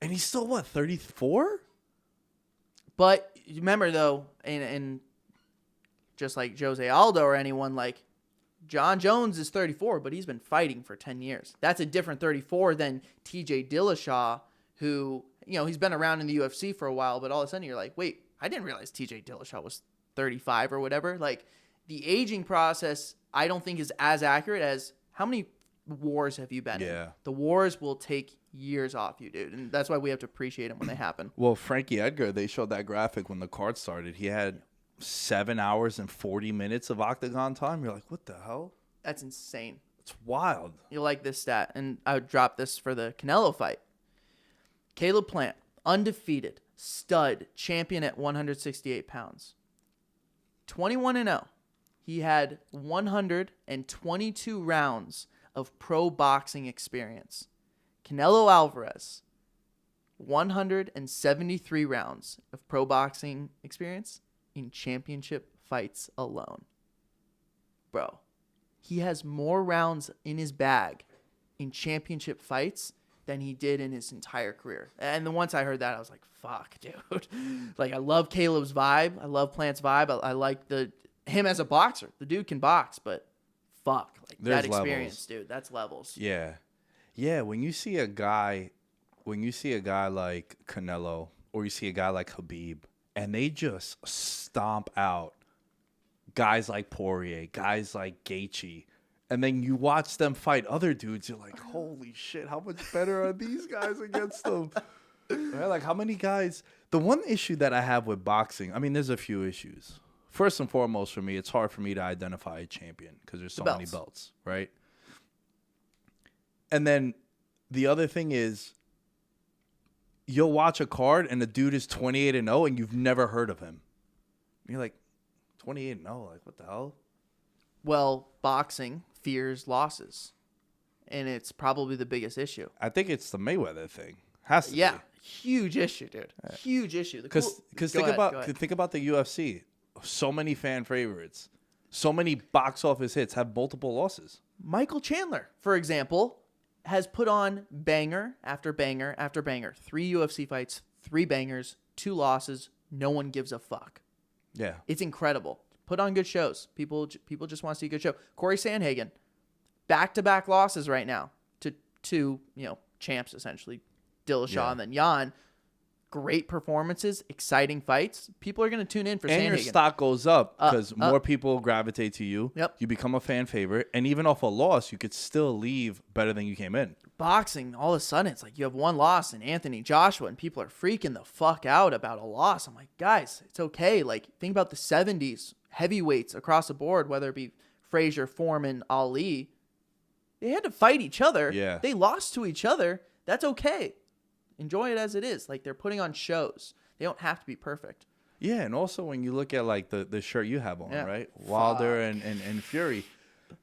And he's still, 34? But remember, though, and just like Jose Aldo or anyone, like, John Jones is 34, but he's been fighting for 10 years. That's a different 34 than TJ Dillashaw, who, he's been around in the UFC for a while, but all of a sudden you're like, wait, I didn't realize TJ Dillashaw was 35 or whatever. Like, the aging process, I don't think is as accurate as how many wars have you been in? The wars will take years off you, dude. And that's why we have to appreciate them when they happen. Well, Frankie Edgar, they showed that graphic when the card started. He had 7 hours and 40 minutes of octagon time. You're like, what the hell? That's insane. It's wild. You like this stat. And I would drop this for the Canelo fight. Caleb Plant, undefeated, stud, champion at 168 pounds. 21-0. He had 122 rounds of pro boxing experience. Canelo Alvarez, 173 rounds of pro boxing experience in championship fights alone. Bro, he has more rounds in his bag in championship fights than he did in his entire career. And then once I heard that, I was like, fuck, dude. Like, I love Caleb's vibe. I love Plant's vibe. I like him as a boxer. The dude can box, but fuck. Like, there's that experience, levels. Dude. That's levels. Yeah. Yeah, when you see a guy like Canelo or you see a guy like Habib and they just stomp out guys like Poirier, guys like Gaethje, And then you watch them fight other dudes. You're like, holy shit, how much better are these guys against them? Right? Like, how many guys? The one issue that I have with boxing, I mean, there's a few issues. First and foremost, for me, it's hard for me to identify a champion because there's so many belts, right? And then the other thing is, you'll watch a card and the dude is 28-0 and you've never heard of him. You're like, 28-0, like, what the hell? Well, boxing fears losses, and it's probably the biggest issue. I think it's the Mayweather thing. Has to be. Huge issue, dude. Huge issue. Because think about the UFC. So many fan favorites, so many box office hits have multiple losses. Michael Chandler, for example, has put on banger after banger after banger. 3 UFC fights, 3 bangers, 2 losses. No one gives a fuck. Yeah, it's incredible. Put on good shows. People just want to see a good show. Corey Sandhagen, back-to-back losses right now to champs essentially, Dillashaw and then Jan. Great performances, exciting fights. People are going to tune in for Sandhagen. And your stock goes up because more people gravitate to you. Yep. You become a fan favorite. And even off a loss, you could still leave better than you came in. Boxing, all of a sudden, it's like you have one loss in Anthony Joshua, and people are freaking the fuck out about a loss. I'm like, guys, it's okay. Like, think about the 70s, heavyweights across the board, whether it be Frazier, Foreman, Ali. They had to fight each other. Yeah. They lost to each other. That's okay. Enjoy it as it is. Like, they're putting on shows. They don't have to be perfect. Yeah, and also when you look at like the shirt you have on, right? Wilder and Fury.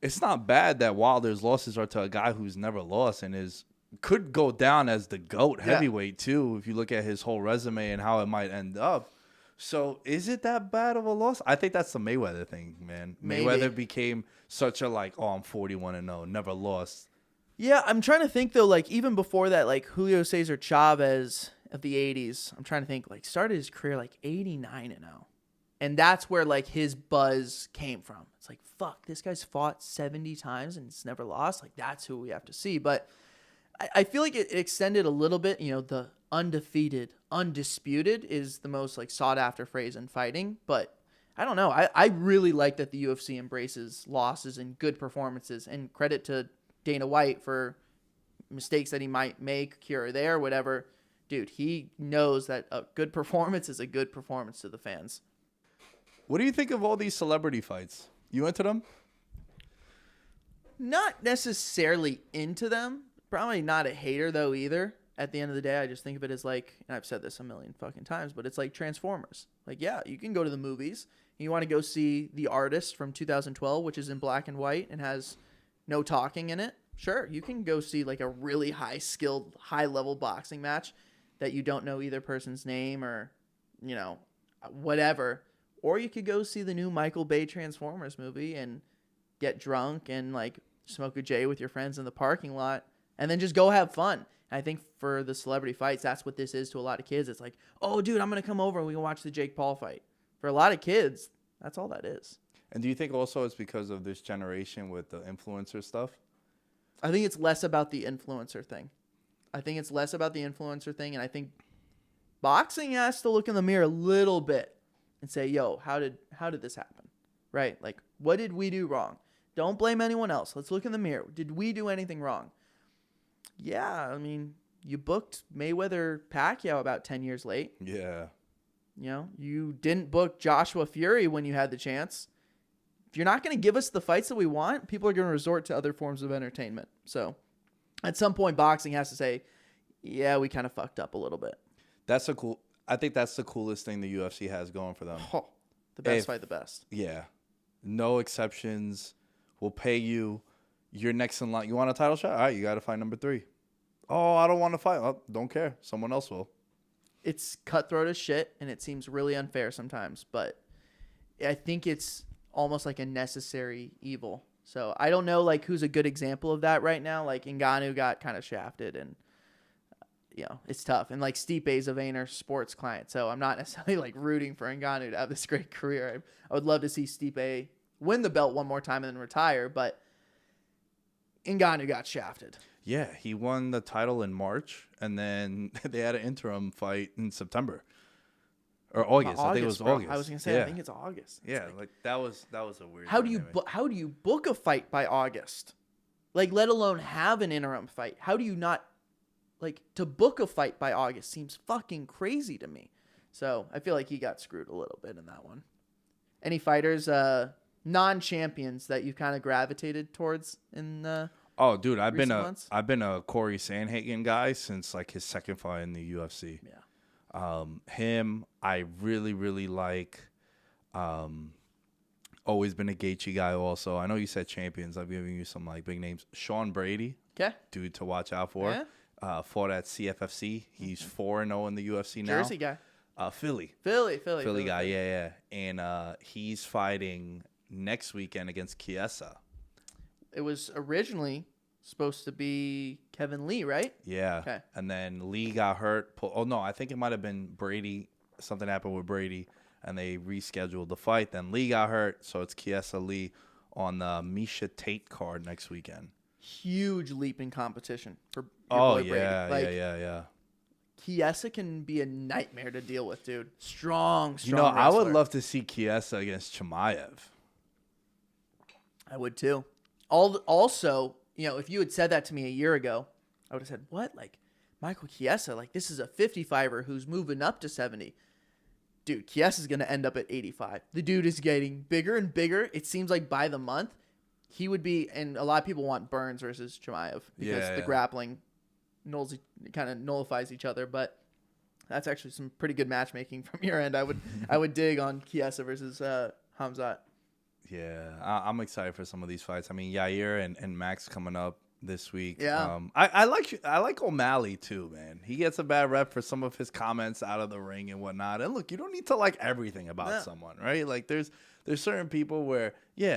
It's not bad that Wilder's losses are to a guy who's never lost and could go down as the GOAT heavyweight too, if you look at his whole resume and how it might end up. So is it that bad of a loss? I think that's the Mayweather thing, man. Maybe. Mayweather became such a I'm 41-0, never lost. Yeah, I'm trying to think though, like even before that, like Julio Cesar Chavez of the 80s, I'm trying to think, like started his career like 89-0. And that's where like his buzz came from. It's like, fuck, this guy's fought 70 times and it's never lost. Like that's who we have to see. But I feel like it extended a little bit. The undefeated, undisputed is the most like sought after phrase in fighting. But I don't know. I really like that the UFC embraces losses and good performances, and credit to Dana White for mistakes that he might make here or there, whatever. Dude, he knows that a good performance is a good performance to the fans. What do you think of all these celebrity fights? You into them? Not necessarily into them. Probably not a hater though either. At the end of the day, I just think of it as like, and I've said this a million fucking times, but it's like Transformers. Like, yeah, you can go to the movies. You want to go see The Artist from 2012, which is in black and white and has no talking in it. Sure, you can go see like a really high-skilled, high-level boxing match that you don't know either person's name or, whatever. Or you could go see the new Michael Bay Transformers movie and get drunk and like smoke a J with your friends in the parking lot and then just go have fun. And I think for the celebrity fights, that's what this is to a lot of kids. It's like, oh, dude, I'm going to come over and we can watch the Jake Paul fight. For a lot of kids, that's all that is. And do you think also it's because of this generation with the influencer stuff? I think it's less about the influencer thing. And I think boxing has to look in the mirror a little bit and say, yo, how did this happen? Right? Like, what did we do wrong? Don't blame anyone else. Let's look in the mirror. Did we do anything wrong? Yeah, I mean, you booked Mayweather-Pacquiao about 10 years late. Yeah. You didn't book Joshua Fury when you had the chance. If you're not going to give us the fights that we want, people are going to resort to other forms of entertainment. So at some point, boxing has to say, yeah, we kind of fucked up a little bit. I think that's the coolest thing the UFC has going for them. Oh, the best fight the best. Yeah. No exceptions. We'll pay you. You're next in line. You want a title shot? All right, you got to fight number 3. Oh, I don't want to fight. Oh, don't care. Someone else will. It's cutthroat as shit, and it seems really unfair sometimes, but I think it's almost like a necessary evil. So I don't know like who's a good example of that right now. Like Ngannou got kind of shafted, and it's tough. And like Stipe's a Vayner sports client, so I'm not necessarily like rooting for Ngannou to have this great career. I would love to see Stipe win the belt one more time and then retire, but Ngannou got shafted. Yeah, he won the title in March, and then they had an interim fight in September. or August. I think it was bro. August. I was gonna say, I think it's August. It's Yeah, like that was a weird. How do you dynamic. how do you book a fight by August? Like, let alone have an interim fight. How do you not, like, to book a fight by August seems fucking crazy to me. So I feel like he got screwed a little bit in that one. Any fighters, non-champions that you've kind of gravitated towards in Oh, dude, I've been months? a Corey Sandhagen guy since like his second fight in the UFC. Yeah. Him, I really, really like. Always been a Gaethje guy. Also, I know you said champions. I'm giving you some like big names. Sean Brady, Okay. dude to watch out for. Yeah. Fought at CFFC. He's 4-0 in the UFC now. Jersey guy. Philly Philly. guy. Yeah. And he's fighting next weekend against Chiesa. It was originally supposed to be Kevin Lee, right? Yeah. Okay. And then Lee got hurt. Oh no, I think it might have been Brady. Something happened with Brady, and they rescheduled the fight. Then Lee got hurt, so it's Chiesa Lee on the Misha Tate card next weekend. Huge leap in competition for your Oh boy Brady. yeah, Like, yeah. Chiesa can be a nightmare to deal with, dude. Strong. You know, I would wrestler. love to see Chiesa against Chimaev. I would too. Also, you know, if you had said that to me a year ago, I would have said, "What? Like Michael Chiesa? Like this is a 55er who's moving up to 70." Dude, Chiesa's gonna end up at 85. The dude is getting bigger and bigger. It seems like by the month, he would be. And a lot of people want Burns versus Chimaev because the grappling kind of nullifies each other. But that's actually some pretty good matchmaking from your end. I would dig on Chiesa versus Hamzat. Yeah, I'm excited for some of these fights. I mean, Yair and Max coming up this week. Yeah. I like O'Malley too, man. He gets a bad rep for some of his comments out of the ring and whatnot. And look, you don't need to like everything about someone, right? Like there's certain people where, he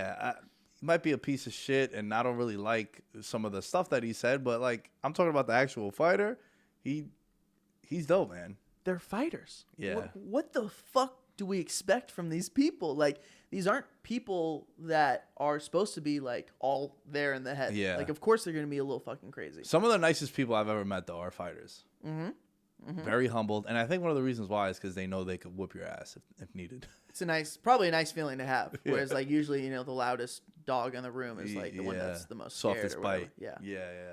might be a piece of shit and I don't really like some of the stuff that he said, but like I'm talking about the actual fighter. He's dope, man. They're fighters. Yeah. What the fuck do we expect from these people? Like, these aren't people that are supposed to be like all there in the head. Yeah. Like, of course they're gonna be a little fucking crazy. Some of the nicest people I've ever met though are fighters. Very humbled, and I think one of the reasons why is because they know they could whoop your ass if needed. It's probably a nice feeling to have. Whereas like usually, you know, the loudest dog in the room is like the one that's the most scared softest or bite. whatever. Yeah.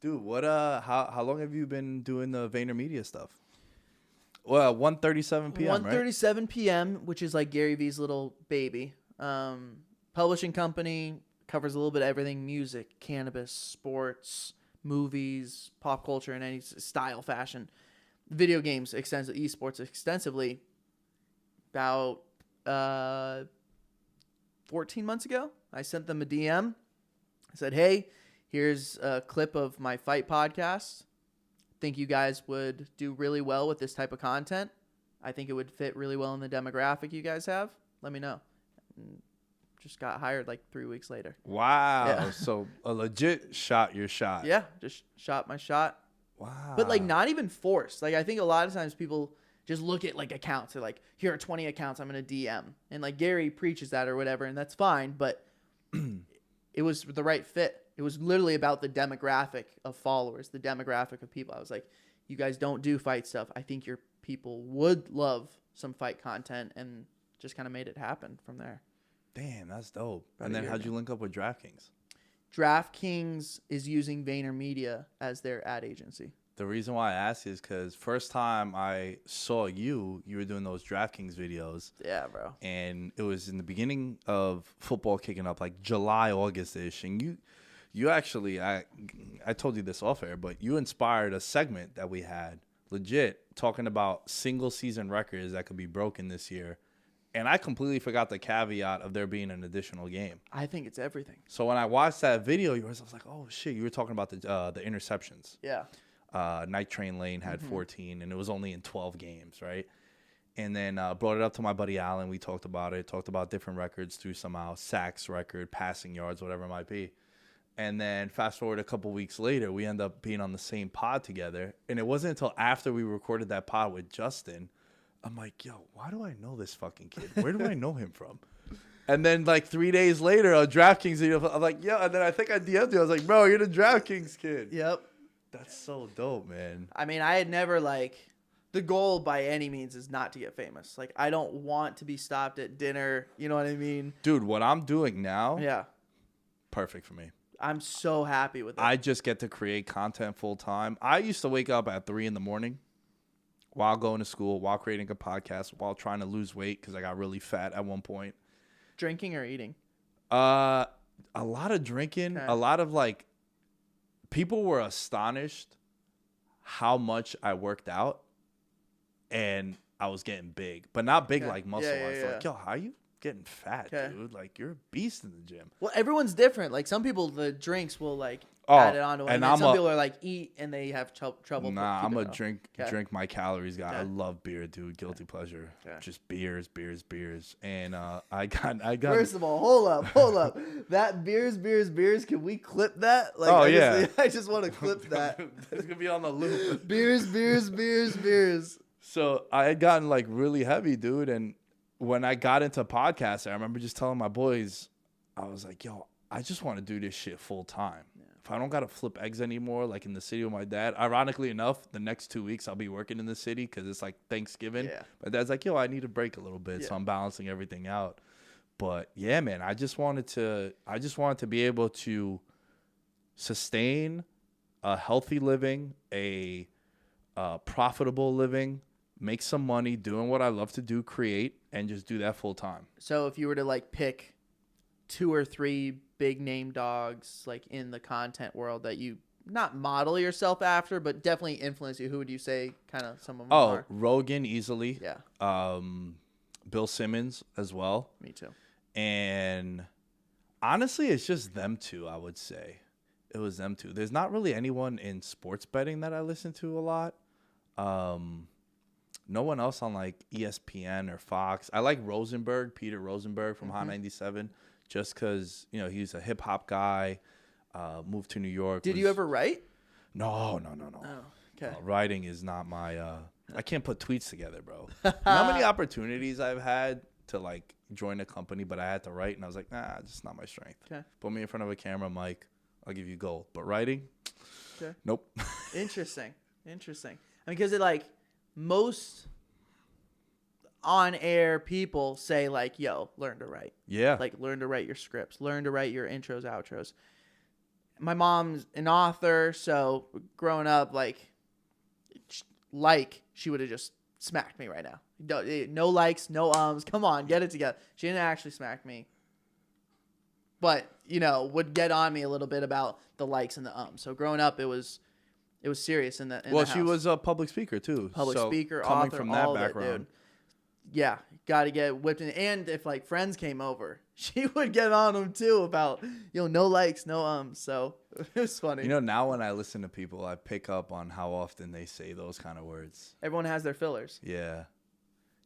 Dude, what how long have you been doing the VaynerMedia stuff? Well, 1:37 p.m. 1:37 p.m., which is like Gary Vee's little baby. Publishing company, covers a little bit of everything: music, cannabis, sports, movies, pop culture, and any style, fashion, video games, esports extensively. About 14 months ago, I sent them a DM. I said, "Hey, here's a clip of my fight podcast. Think you guys would do really well with this type of content. I think it would fit really well in the demographic you guys have. Let me know." And just got hired like 3 weeks later. Wow. Yeah. So a legit shot your shot. Yeah, just shot my shot. Wow. But like not even forced. Like I think a lot of times people just look at like accounts. They're like, here are 20 accounts I'm going to DM. And like Gary preaches that or whatever, and that's fine. But it was the right fit. It was literally about the demographic of followers, the demographic of people. I was like, you guys don't do fight stuff. I think your people would love some fight content, and just kind of made it happen from there. Damn, that's dope. About And a then year how'd ago. you link up with DraftKings? DraftKings is using VaynerMedia as their ad agency. The reason why I asked is because first time I saw you were doing those DraftKings videos. Yeah, bro. And it was in the beginning of football kicking up, like July, August-ish. And you actually, I told you this off air, but you inspired a segment that we had, legit, talking about single season records that could be broken this year. And I completely forgot the caveat of there being an additional game. I think it's everything. So when I watched that video of yours, I was like, oh, shit, you were talking about the interceptions. Yeah. Night Train Lane had 14, and it was only in 12 games, right? And then brought it up to my buddy Allen. We talked about it, talked about different records through somehow, sacks record, passing yards, whatever it might be. And then fast forward a couple weeks later, we end up being on the same pod together. And it wasn't until after we recorded that pod with Justin, I'm like, yo, why do I know this fucking kid? Where do I know him from? And then like 3 days later, on DraftKings, I'm like, yo. And then I think I DM'd you. I was like, bro, you're the DraftKings kid. Yep. That's so dope, man. I mean, I had never like The goal by any means is not to get famous. Like, I don't want to be stopped at dinner. You know what I mean? Dude, what I'm doing now, Yeah. perfect for me. I'm so happy with it. I just get to create content full time. I used to wake up at 3 a.m. while going to school, while creating a podcast, while trying to lose weight because I got really fat at one point. Drinking or eating? A lot of drinking, Okay. a lot of like, people were astonished how much I worked out, and I was getting big, but not big like muscle. Yeah, I was yeah. like, yo, how you getting fat, Okay. dude? Like, you're a beast in the gym. Well, everyone's different. Like, some people, the drinks will like Oh, add it on to it. and And I'm some a- people are like eat and they have trouble. Nah, I'm keeping a it off. Okay. drink my calories guy. I Okay. love beer, dude. Guilty pleasure. Okay. Just beers. And I got. First of all, hold up. That beers. Can we clip that? Like, Oh, I yeah. I just want to clip that. It's gonna be on the loop. beers. So I had gotten like really heavy, dude. And when I got into podcasting, I remember just telling my boys, I was like, yo, I just want to do this shit full time. Yeah. If I don't got to flip eggs anymore, like in the city with my dad, ironically enough, the next 2 weeks I'll be working in the city because it's like Thanksgiving. Yeah. My dad's like, yo, I need a break a little bit. Yeah. So I'm balancing everything out. But yeah, man, I just wanted to be able to sustain a healthy living, a profitable living, make some money doing what I love to do, create, and just do that full time. So if you were to like pick 2 or 3 big name dogs like in the content world that you not model yourself after, but definitely influence you, who would you say kind of some of them are? Rogan easily. Yeah. Bill Simmons as well. Me too. And honestly, it's just them two, I would say. It was them two. There's not really anyone in sports betting that I listen to a lot. No one else on like ESPN or Fox. I like Peter Rosenberg from Hot 97, just because, you know, he's a hip hop guy, moved to New York. Did you ever write? No. Oh, okay. Writing is not my, I can't put tweets together, bro. You know how many opportunities I've had to like join a company, but I had to write, and I was like, nah, it's just not my strength. Okay. Put me in front of a camera, Mike, I'll give you gold. But writing, Okay. nope. Interesting. I mean, because it like most on-air people say like, yo, learn to write. Yeah. Like, learn to write your scripts. Learn to write your intros, outros. My mom's an author, so growing up, she would have just smacked me right now. No likes, no ums. Come on, get it together. She didn't actually smack me, but you know, would get on me a little bit about the likes and the ums. So growing up, it was serious in the Well, the she house. was a public speaker too. Public speaker, coming author, from that all of it, background. dude. Yeah, got to get whipped in. And if like friends came over, she would get on them too about, no likes, no ums. So it was funny. You know, now when I listen to people, I pick up on how often they say those kind of words. Everyone has their fillers. Yeah.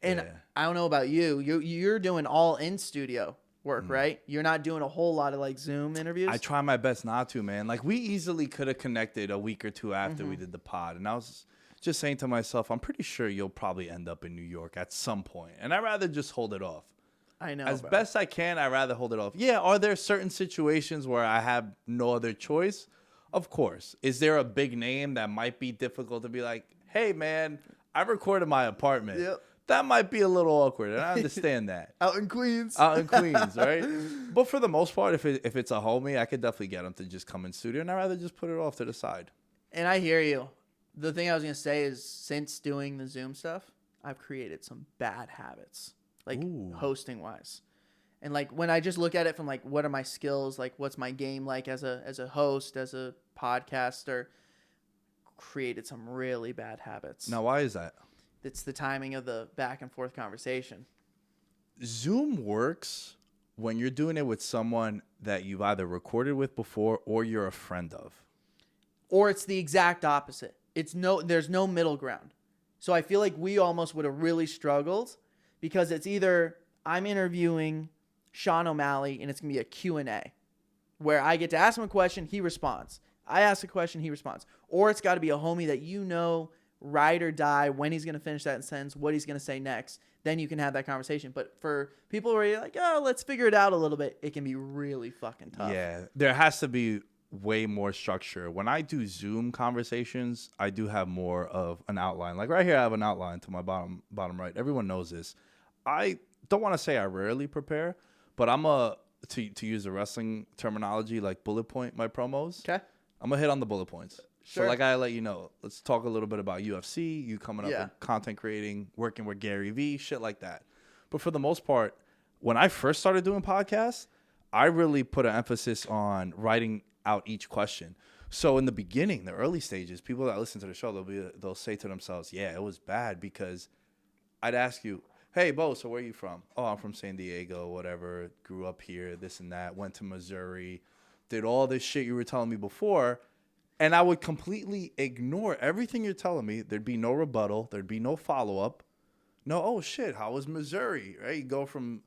And Yeah. I don't know about you. You're doing all in studio work, right? You're not doing a whole lot of like Zoom interviews. I try my best not to, man. Like, we easily could have connected a week or two after we did the pod, and I was just saying to myself, I'm pretty sure you'll probably end up in New York at some point, and I'd rather just hold it off. I know. As bro. best I can, I'd rather hold it off. Yeah, are there certain situations where I have no other choice? Of course. Is there a big name that might be difficult to be like, hey, man, I recorded my apartment. Yep. That might be a little awkward, and I understand that. Out in Queens. Out in Queens, right? But for the most part, if it's a homie, I could definitely get him to just come in studio, and I'd rather just put it off to the side. And I hear you. The thing I was going to say is since doing the Zoom stuff, I've created some bad habits, like hosting wise. And like when I just look at it from like, what are my skills? Like, what's my game like as a host, as a podcaster, created some really bad habits. Now, why is that? It's the timing of the back and forth conversation. Zoom works when you're doing it with someone that you've either recorded with before or you're a friend of. Or it's the exact opposite. There's no middle ground. So I feel like we almost would have really struggled because it's either I'm interviewing Sean O'Malley and it's going to be a Q&A where I get to ask him a question, he responds. I ask a question, he responds. Or it's got to be a homie that you know, ride or die, when he's going to finish that sentence, what he's going to say next. Then you can have that conversation. But for people where you're like, oh, let's figure it out a little bit, it can be really fucking tough. Yeah, there has to be way more structure. When I do Zoom conversations, I do have more of an outline. Like right here, I have an outline to my bottom right. Everyone knows this. I don't want to say I rarely prepare, but to use the wrestling terminology, like bullet point my promos. Okay. I'm gonna hit on the bullet points. Sure. So like I let you know, let's talk a little bit about UFC, you coming up Yeah. with content creating, working with Gary Vee, shit like that. But for the most part, when I first started doing podcasts, I really put an emphasis on writing out each question. So in the beginning, the early stages, people that listen to the show, they'll say to themselves, yeah, it was bad because I'd ask you, hey, Bo, so where are you from? Oh, I'm from San Diego, whatever, grew up here, this and that, went to Missouri, did all this shit you were telling me before. And I would completely ignore everything you're telling me. There'd be no rebuttal. There'd be no follow-up. No, oh, shit, how was Missouri? Right? You go from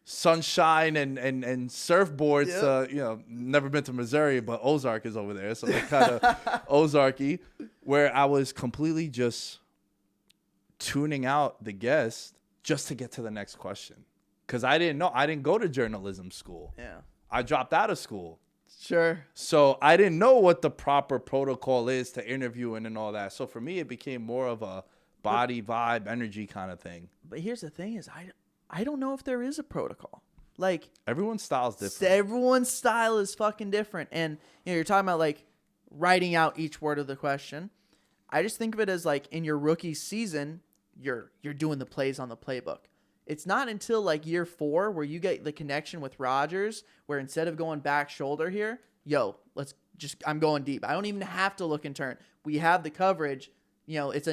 sunshine and surfboards to, never been to Missouri, but Ozark is over there. So they're kind of Ozark-y, where I was completely just tuning out the guest just to get to the next question. Because I didn't know. I didn't go to journalism school. Yeah. I dropped out of school. Sure. So I didn't know what the proper protocol is to interviewing and all that. So for me, it became more of a body vibe, energy kind of thing. But here's the thing is I don't know if there is a protocol. Like Everyone's style is different. everyone's style is fucking different. And you're talking about like writing out each word of the question. I just think of it as like in your rookie season, you're doing the plays on the playbook. It's not until like year 4 where you get the connection with Rodgers, where instead of going back shoulder here, I'm going deep. I don't even have to look and turn. We have the coverage. It's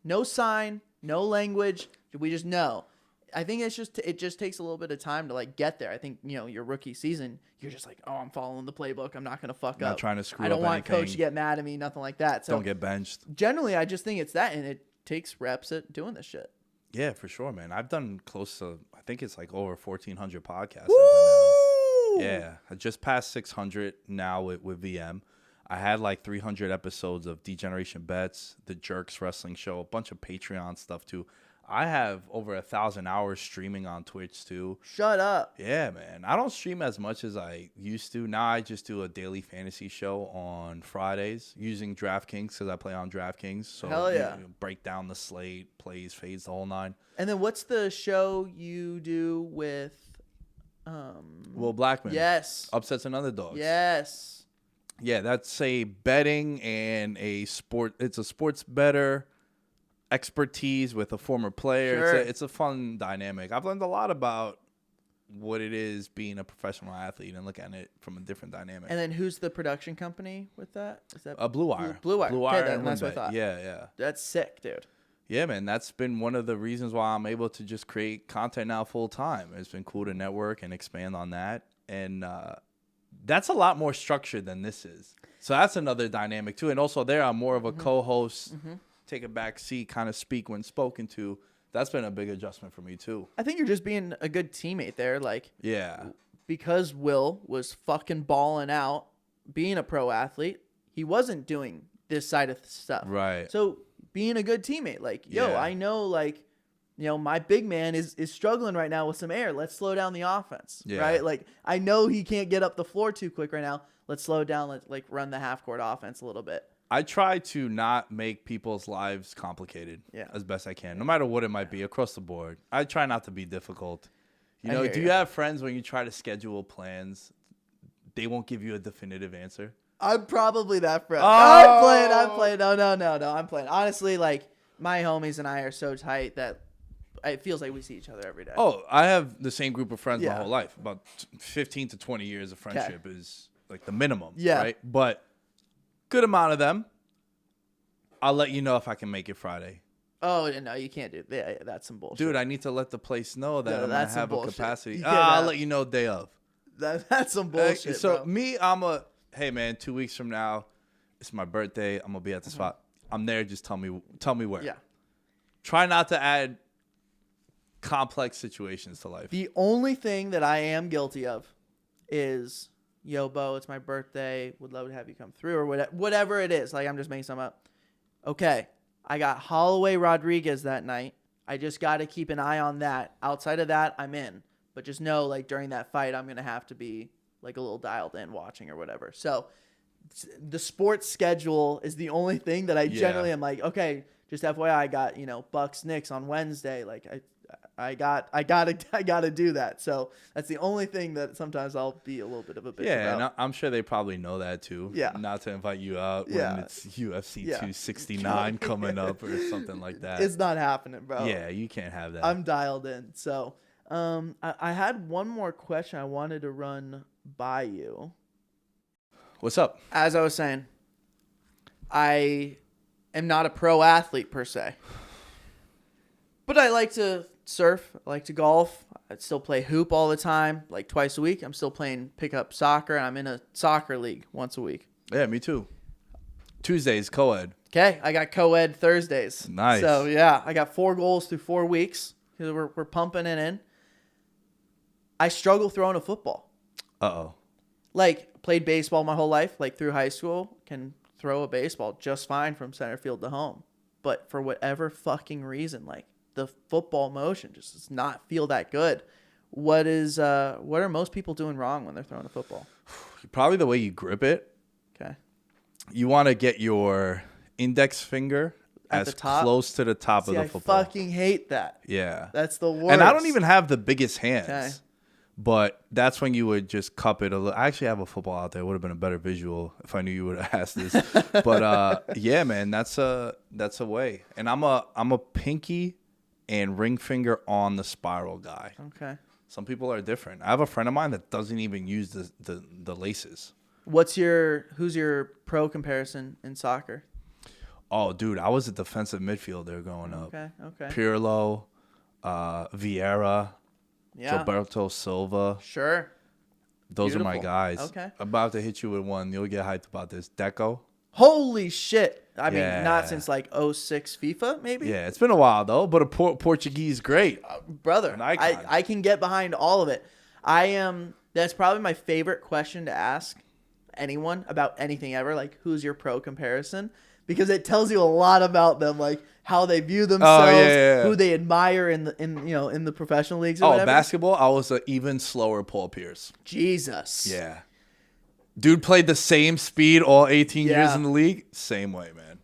no sign, no language. We just know. I think it just takes a little bit of time to like get there. I think, your rookie season, you're just like, oh, I'm following the playbook. I'm not going to fuck up. Not trying to screw up I don't want anything. coach to get mad at me, nothing like that. So Don't get benched. generally, I just think it's that, and it takes reps at doing this shit. Yeah, for sure, man. I've done close to, I think it's like over 1,400 podcasts. Woo! Yeah, I just passed 600 now with VM. I had like 300 episodes of Degeneration Bets, the Jerks Wrestling Show, a bunch of Patreon stuff too. I have over 1,000 hours streaming on Twitch too. Shut up. Yeah, man. I don't stream as much as I used to. Now I just do a daily fantasy show on Fridays using DraftKings because I play on DraftKings. So Hell yeah. Break down the slate, plays, fades, the whole nine. And then what's the show you do with Will Blackman? Yes. Upsets and Underdogs. Yes. Yeah, that's a betting and it's a sports bettor expertise with a former player. Sure. It's a fun dynamic. I've learned a lot about what it is being a professional athlete and look at it from a different dynamic. And then who's the production company with that? Is that Blue Wire? Blue Wire. Blue Wire. Okay, and that's what I WinBet. thought. Yeah. That's sick, dude. Yeah, man. That's been one of the reasons why I'm able to just create content now full time. It's been cool to network and expand on that. And that's a lot more structured than this is. So that's another dynamic too. And also there, I'm more of a co-host, take a back seat, kind of speak when spoken to. That's been a big adjustment for me too. I think you're just being a good teammate there. Like, Yeah. because Will was fucking balling out, being a pro athlete, he wasn't doing this side of stuff. Right. So being a good teammate, like, Yeah. I know, like, my big man is struggling right now with some air. Let's slow down the offense, Yeah. right? Like, I know he can't get up the floor too quick right now. Let's slow down. Let's like run the half court offense a little bit. I try to not make people's lives complicated as best I can, no matter what it might be across the board. I try not to be difficult. I hear Do you. you have friends when you try to schedule plans, they won't give you a definitive answer? I'm probably that friend. Oh! I'm playing. No. I'm playing. Honestly, like, my homies and I are so tight that it feels like we see each other every day. Oh, I have the same group of friends my Yeah. whole life. About 15 to 20 years of friendship is like the minimum, Yeah. right? But good amount of them, I'll let you know if I can make it Friday. Oh, no, you can't do that. Yeah, that's some bullshit. Dude, I need to let the place know that No, I'm going to that's some have a bullshit. capacity. You I'll cannot. let you know day of. That's some bullshit, So bro. me, hey man, 2 weeks from now, it's my birthday. I'm gonna be at the spot. I'm there. Just tell me where. Yeah. Try not to add complex situations to life. The only thing that I am guilty of is, yo, Bo, it's my birthday. Would love to have you come through, or whatever it is. Like, I'm just making something up. Okay, I got Holloway Rodriguez that night. I just got to keep an eye on that. Outside of that, I'm in. But just know, like, during that fight, I'm going to have to be like a little dialed in watching or whatever. So the sports schedule is the only thing that I generally am like, okay, just FYI, I got, Bucks Knicks on Wednesday. Like I gotta do that. So that's the only thing that sometimes I'll be a little bit of a bitch about. And I'm sure they probably know that too. Yeah. Not to invite you out when it's UFC 269 coming up or something like that. It's not happening, bro. Yeah, you can't have that. I'm dialed in. So I had one more question I wanted to run by you. What's up? As I was saying, I am not a pro athlete per se, but I like to surf. I like to golf. I still play hoop all the time, like twice a week. I'm still playing pickup soccer. I'm in a soccer league once a week. Yeah, me too. Tuesdays, co-ed. Okay, I got co-ed Thursdays. Nice. So, yeah, I got 4 goals through 4 weeks. We're pumping it in. I struggle throwing a football. Uh-oh. Like, played baseball my whole life, like through high school, can throw a baseball just fine from center field to home. But for whatever fucking reason, like, the football motion just does not feel that good. What are most people doing wrong when they're throwing a football? Probably the way you grip it. Okay. You want to get your index finger At as the top? close to the top of the football. I fucking hate that. Yeah. That's the worst. And I don't even have the biggest hands. Okay. But that's when you would just cup it a little. I actually have a football out there. It would have been a better visual if I knew you would have asked this. But yeah, man, that's a way. And I'm a pinky and ring finger on the spiral guy. Okay. Some people are different. I have a friend of mine that doesn't even use the laces. Who's your pro comparison in soccer? Oh, dude, I was a defensive midfielder growing up. Okay. Pirlo, Vieira, Yeah. Gilberto Silva. Sure. Those are my Beautiful. guys. Okay. I'm about to hit you with one. You'll get hyped about this. Deco. Holy shit. I mean, Yeah. not since like 06 FIFA, maybe? Yeah, it's been a while, though, but a Portuguese great. Brother, An icon. I can get behind all of it. That's probably my favorite question to ask anyone about anything ever. Like, who's your pro comparison? Because it tells you a lot about them, like how they view themselves, who they admire in the professional leagues or whatever. Basketball, I was an even slower Paul Pierce. Jesus. Yeah. Dude played the same speed all 18 years Yeah. in the league. Same way, man.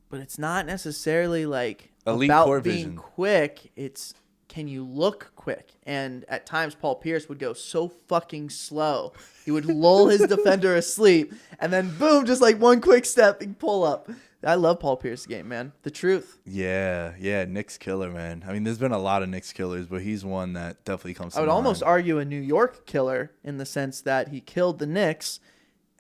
But it's not necessarily like Elite about court being vision. quick. It's can you look quick? And at times Paul Pierce would go so fucking slow. He would lull his defender asleep and then boom, just like one quick step and pull up. I love Paul Pierce's game, man. The truth. Yeah. Knicks killer, man. I mean, there's been a lot of Knicks killers, but he's one that definitely comes to I would mind. almost argue a New York killer in the sense that he killed the Knicks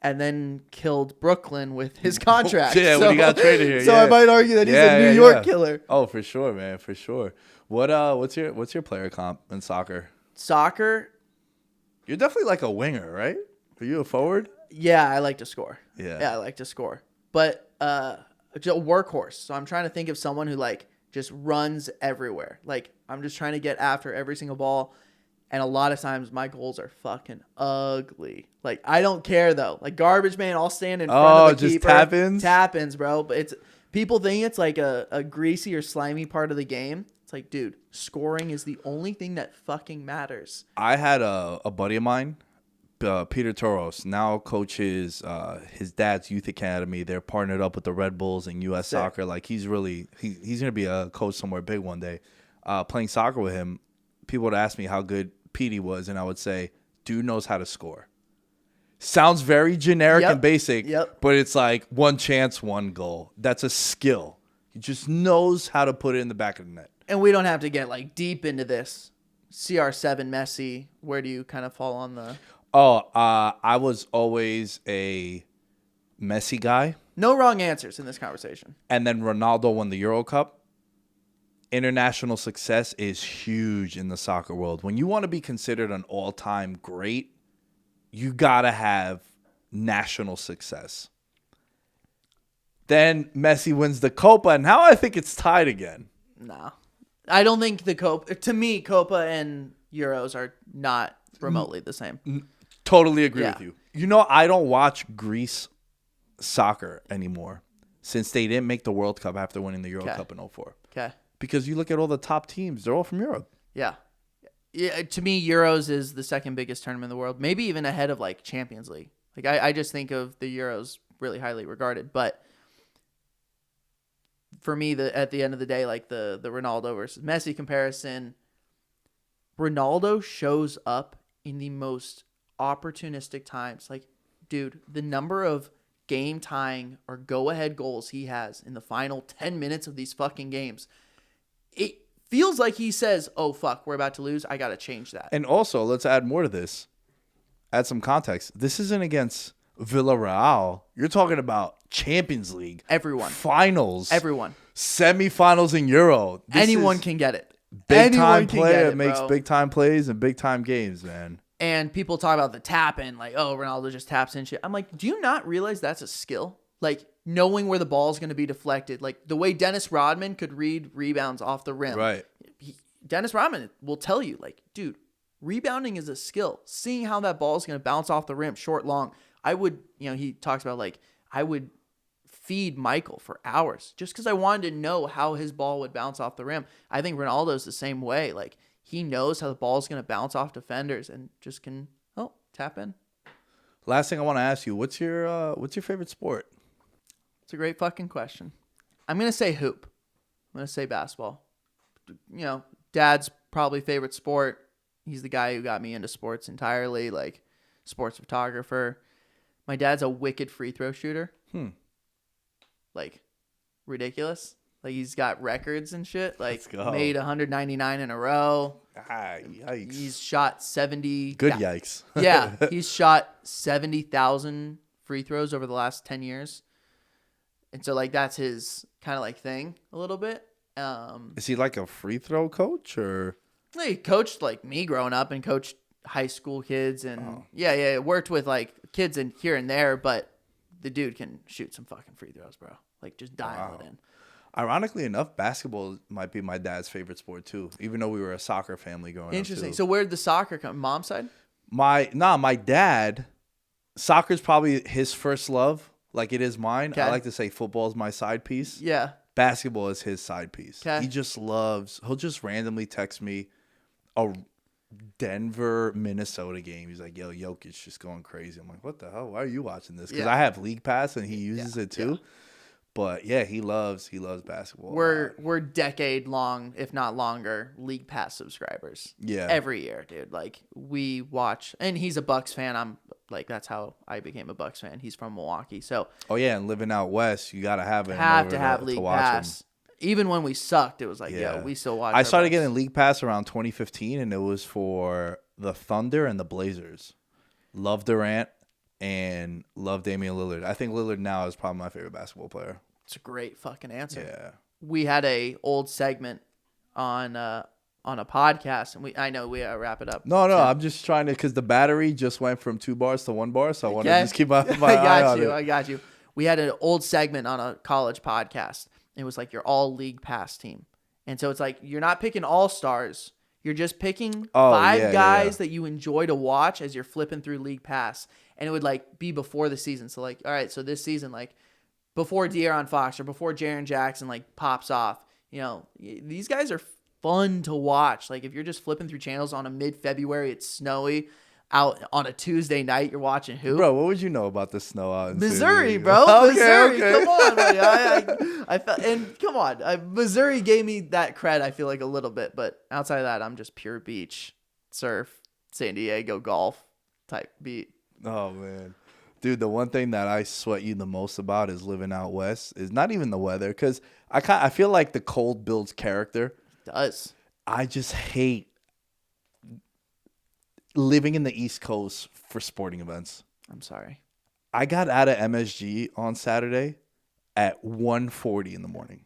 and then killed Brooklyn with his contract. Yeah, when he got traded here. So yeah. I might argue that he's a New York killer. Oh, for sure, man, for sure. What's your player comp in soccer? Soccer, You're definitely like a winger, right? Are you a forward? yeah, I like to score. Yeah. I like to score. But just a workhorse. So I'm trying to think of someone who like just runs everywhere. Like I'm just trying to get after every single ball. And a lot of times my goals are fucking ugly. Like I don't care though. Like garbage man, I'll stand in front of the just keeper. tap-ins? Tap-ins, bro. But it's people think it's like a greasy or slimy part of the game. It's like, dude, scoring is the only thing that fucking matters. I had a buddy of mine, Peter Toros, now coaches his dad's youth academy. They're partnered up with the Red Bulls and U.S. Sick. Soccer. Like he's going to be a coach somewhere big one day. Playing soccer with him, people would ask me how good Petey was, and I would say, dude knows how to score. Sounds very generic and basic, but it's like one chance, one goal. That's a skill. He just knows how to put it in the back of the net. And we don't have to get like deep into this. CR7 Messi, where do you kind of fall on the... I was always a Messi guy. No wrong answers in this conversation. And then Ronaldo won the Euro Cup. International success is huge in the soccer world. When you want to be considered an all-time great, you got to have national success. Then Messi wins the Copa, and now I think it's tied again. No. I don't think the Copa... To me, Copa and Euros are not remotely the same. Totally agree with you. You know, I don't watch Greece soccer anymore since they didn't make the World Cup after winning the Euro Cup in 2004. Okay. Because you look at all the top teams, they're all from Europe. Yeah. Yeah, to me, Euros is the second biggest tournament in the world. Maybe even ahead of like Champions League. Like I just think of the Euros really highly regarded. But for me, at the end of the day, like the Ronaldo versus Messi comparison, Ronaldo shows up in the most opportunistic times. Like, dude, the number of game tying or go ahead goals he has in the final 10 minutes of these fucking games, it feels like he says, oh fuck, we're about to lose, I gotta change that. And also, let's add more to this. Add some context. This isn't against Villarreal. You're talking about Champions League. Everyone. Finals. Everyone. Semifinals in Euro. Anyone can get it. Big time player that makes big time plays and big time games, man. And people talk about the tap-in, like, oh, Ronaldo just taps in shit. I'm like, do you not realize that's a skill? Like, knowing where the ball is going to be deflected. Like, the way Dennis Rodman could read rebounds off the rim. Right. Dennis Rodman will tell you, like, dude, rebounding is a skill. Seeing how that ball is going to bounce off the rim, short, long. I would, he talks about, like, I would feed Michael for hours just because I wanted to know how his ball would bounce off the rim. I think Ronaldo's the same way. Like, he knows how the ball is going to bounce off defenders and just can, tap in. Last thing I want to ask you, what's your favorite sport? It's a great fucking question. I'm going to say hoop. I'm going to say basketball. Dad's probably favorite sport. He's the guy who got me into sports entirely, like sports photographer. My dad's a wicked free throw shooter. Like, ridiculous. Like, he's got records and shit. Like, made 199 in a row. Yikes. He's shot 70. Good yikes. Yeah, he's shot 70,000 free throws over the last 10 years. And so, like, that's his kind of, like, thing a little bit. Is he like a free throw coach or? He coached, like, me growing up and coached high school kids. And, worked with, like, kids in here and there. But the dude can shoot some fucking free throws, bro. Like, just dial it in. Ironically enough, basketball might be my dad's favorite sport too, even though we were a soccer family growing up. Interesting. So where'd the soccer come? Mom's side? My dad, soccer's probably his first love, like it is mine. Okay. I like to say football is my side piece. Yeah. Basketball is his side piece. Okay. He'll just randomly text me a Denver, Minnesota game. He's like, yo, Jokic's just going crazy. I'm like, what the hell? Why are you watching this? Because I have League Pass and he uses it too. Yeah. But yeah, he loves basketball. We're decade long, if not longer, League Pass subscribers. Yeah. Every year, dude. Like, we watch, and he's a Bucks fan. I'm like, that's how I became a Bucks fan. He's from Milwaukee. So oh yeah, and living out west, you gotta have it. Have to have League Pass. Even when we sucked, it was like, we still watch. I started getting League Pass around 2015, and it was for the Thunder and the Blazers. Love Durant. And love Damian Lillard. I think Lillard now is probably my favorite basketball player. It's a great fucking answer. Yeah. We had a old segment on a podcast, and I know we wrap it up. No, I'm just trying to, because the battery just went from 2 bars to 1 bar, so I want to just keep my eye on it. I got you. We had an old segment on a college podcast. It was like your all League Pass team, and so it's like you're not picking all stars. You're just picking 5 guys that you enjoy to watch as you're flipping through League Pass. And it would, like, be before the season. So, like, all right, so this season, like, before De'Aaron Fox or before Jaren Jackson, like, pops off, these guys are fun to watch. Like, if you're just flipping through channels on a mid-February, it's snowy, out on a Tuesday night, you're watching who? Bro, what would you know about the snow out in Missouri, bro. Okay, Missouri, okay. come on, buddy. I felt, and come on, Missouri gave me that cred, I feel like, a little bit. But outside of that, I'm just pure beach, surf, San Diego golf type beat. Oh, man. Dude, the one thing that I sweat you the most about is living out west is not even the weather, because I feel like the cold builds character. It does. I just hate living in the East Coast for sporting events. I'm sorry. I got out of MSG on Saturday at 1:40 in the morning.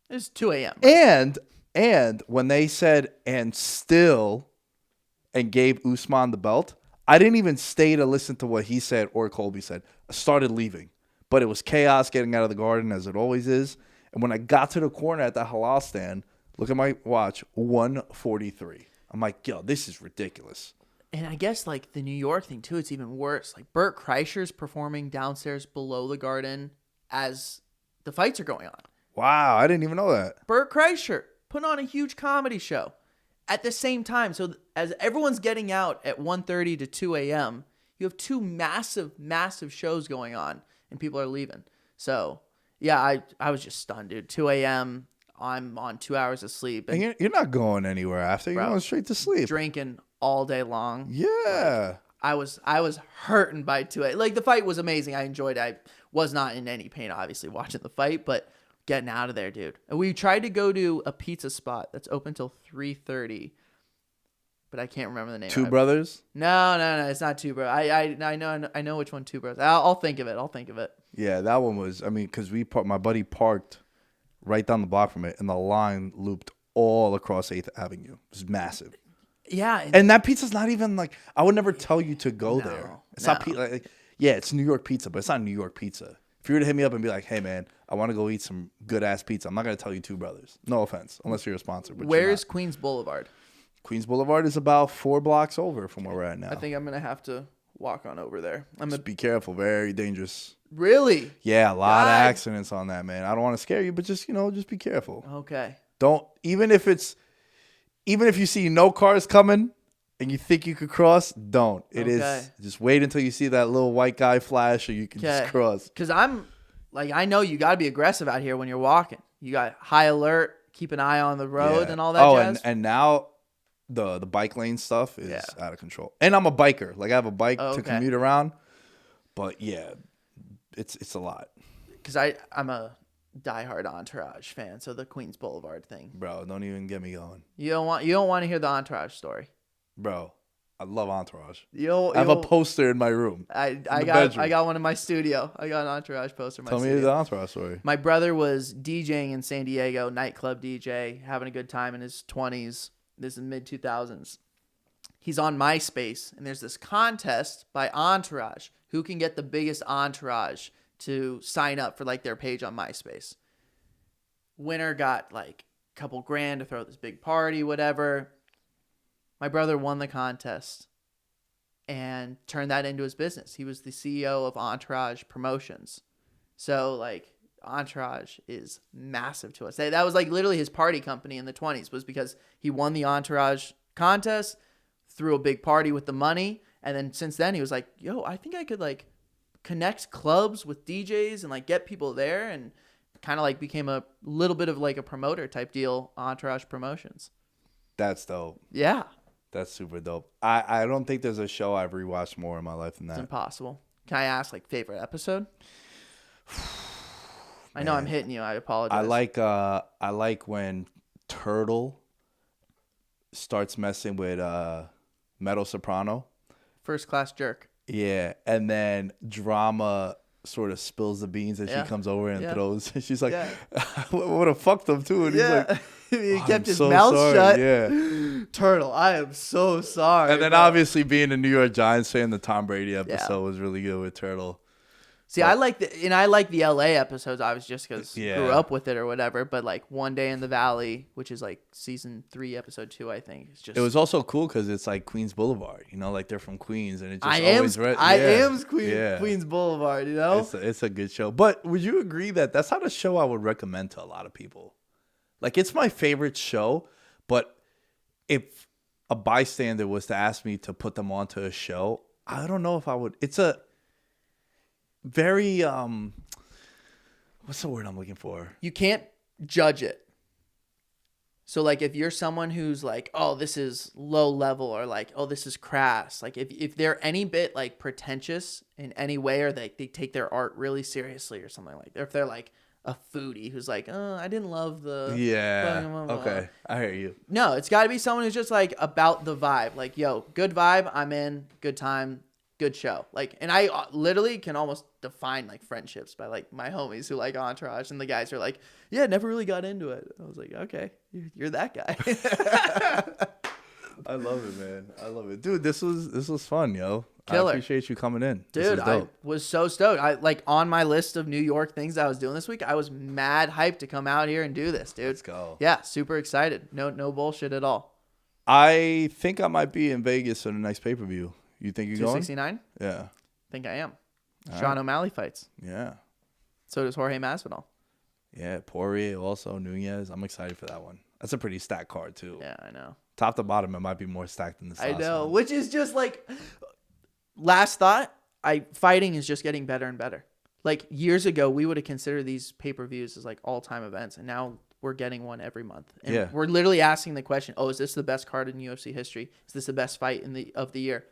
It's 2 a.m. And when they said, and still, and gave Usman the belt, I didn't even stay to listen to what he said or Colby said. I started leaving. But it was chaos getting out of the garden, as it always is. And when I got to the corner at the halal stand, look at my watch, 1:43. I'm like, yo, this is ridiculous. And I guess, like, the New York thing, too, it's even worse. Like, Bert Kreischer's performing downstairs below the garden as the fights are going on. Wow, I didn't even know that. Bert Kreischer putting on a huge comedy show at the same time, so as everyone's getting out at 1:30 to 2 a.m., you have two massive shows going on, and people are leaving. So, yeah, I was just stunned, dude. 2 a.m., I'm on 2 hours of sleep. And you're not going anywhere after. You're going straight to sleep. Drinking all day long. Yeah. I was hurting by 2 a.m. Like, the fight was amazing. I enjoyed it. I was not in any pain, obviously, watching the fight, but getting out of there, dude. And we tried to go to a pizza spot that's open till 3:30, but I can't remember the name. Two Brothers? No, it's not Two Brothers. I know which one Two Brothers. I'll think of it. Yeah, that one was. I mean, because my buddy parked right down the block from it, and the line looped all across 8th Avenue. It was massive. Yeah, and that pizza's not even like, I would never tell you to go there. It's not pizza. Like, yeah, it's New York pizza, but it's not New York pizza. If you were to hit me up and be like, hey, man, I want to go eat some good-ass pizza, I'm not going to tell you Two Brothers. No offense, unless you're a sponsor. But where's Queens Boulevard? Queens Boulevard is about 4 blocks over from where we're at now. I think I'm going to have to walk on over there. Just be careful. Very dangerous. Really? Yeah, a lot of accidents on that, man. I don't want to scare you, but just be careful. Okay. Don't, even if you see no cars coming and you think you could cross, don't. It is just wait until you see that little white guy flash, or you can just cross. Because I know you got to be aggressive out here when you're walking. You got high alert, keep an eye on the road and all that jazz. And now the bike lane stuff is out of control. And I'm a biker. Like, I have a bike to commute around. But yeah, it's a lot. Because I'm a diehard Entourage fan, so the Queens Boulevard thing. Bro, don't even get me going. You don't want to hear the Entourage story. Bro, I love Entourage. I have a poster in my room. I got one in my studio. I got an Entourage poster in my studio. Tell me the Entourage story. My brother was DJing in San Diego, nightclub DJ, having a good time in his 20s. This is mid-2000s. He's on MySpace, and there's this contest by Entourage. Who can get the biggest entourage to sign up for, like, their page on MySpace? Winner got, like, a couple grand to throw at this big party, whatever. My brother won the contest and turned that into his business. He was the CEO of Entourage Promotions. So, like, Entourage is massive to us. That was, like, literally his party company in the 20s, was because he won the Entourage contest, threw a big party with the money, and then since then he was like, yo, I think I could, like, connect clubs with DJs and, like, get people there, and kind of, like, became a little bit of, like, a promoter type deal, Entourage Promotions. That's dope. Yeah. That's super dope. I don't think there's a show I've rewatched more in my life than that. It's impossible. Can I ask, like, favorite episode? I know I'm hitting you. I apologize. I like when Turtle starts messing with Meadow Soprano. First Class Jerk. Yeah, and then Drama sort of spills the beans and she comes over and throws. She's like, would have fucked him too. And he's like, he kept his mouth shut. Yeah. Turtle, I am so sorry. And then obviously being a New York Giants fan, the Tom Brady episode was really good with Turtle. See, I like the LA episodes, obviously, just because grew up with it or whatever. But, like, One Day in the Valley, which is like season 3, episode 2, I think. It's just, it was also cool because it's like Queens Boulevard, you know, like they're from Queens, and it just Queens Boulevard, you know. It's a good show. But would you agree that that's not a show I would recommend to a lot of people? Like, it's my favorite show, but if a bystander was to ask me to put them onto a show, I don't know if I would. It's a very what's the word I'm looking for? You can't judge it. So, like, if you're someone who's like, oh, this is low level, or like, oh, this is crass, like, if they're any bit, like, pretentious in any way, or they take their art really seriously or something like that, or if they're like a foodie who's like, oh, I didn't love the okay, I hear you. No, it's got to be someone who's just like about the vibe, like, yo, good vibe, I'm in, good time, good show. Like, and I literally can almost define, like, friendships by, like, my homies who like Entourage, and the guys are like, yeah, never really got into it. I was like, okay, you're that guy. I love it, man. I love it, dude. This was fun, yo. Killer. I appreciate you coming in, dude. I was so stoked. I, like, on my list of New York things I was doing this week, I was mad hyped to come out here and do this, dude. Let's go. Yeah, super excited. No bullshit at all. I think I might be in Vegas for the next pay-per-view. You think you're going? 269? Yeah. I think I am. Sean O'Malley fights. Yeah. So does Jorge Masvidal. Yeah, Poirier also, Nunez. I'm excited for that one. That's a pretty stacked card too. Yeah, I know. Top to bottom, it might be more stacked than the sauce. I know, man. which is just like last thought. Fighting is just getting better and better. Like years ago, we would have considered these pay-per-views as like all-time events, and now we're getting one every month. And Yeah. we're literally asking the question, "Oh, is this the best card in UFC history? Is this the best fight of the year?"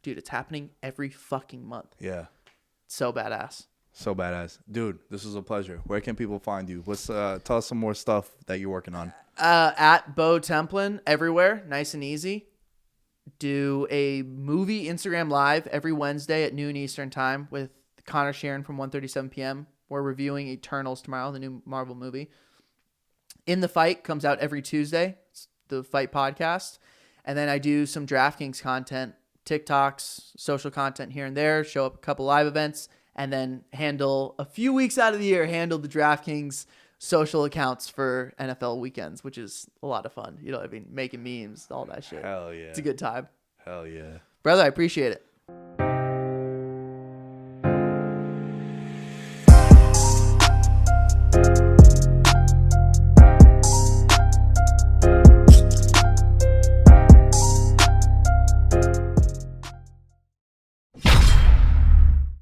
Dude, it's happening every fucking month. Yeah. So badass. So badass. Dude, this was a pleasure. Where can people find you? Tell us some more stuff that you're working on. At Bo Templin everywhere, nice and easy. Do a movie Instagram live every Wednesday at noon Eastern time with Connor Sharon from 137PM. We're reviewing Eternals tomorrow, the new Marvel movie. In the Fight comes out every Tuesday. It's the Fight podcast. And then I do some DraftKings content, TikToks, social content here and there, show up a couple live events, and then handle a few weeks out of the year, handle the DraftKings social accounts for NFL weekends, which is a lot of fun. You know what I mean? Making memes, all that shit. Hell yeah. It's a good time. Hell yeah. Brother, I appreciate it.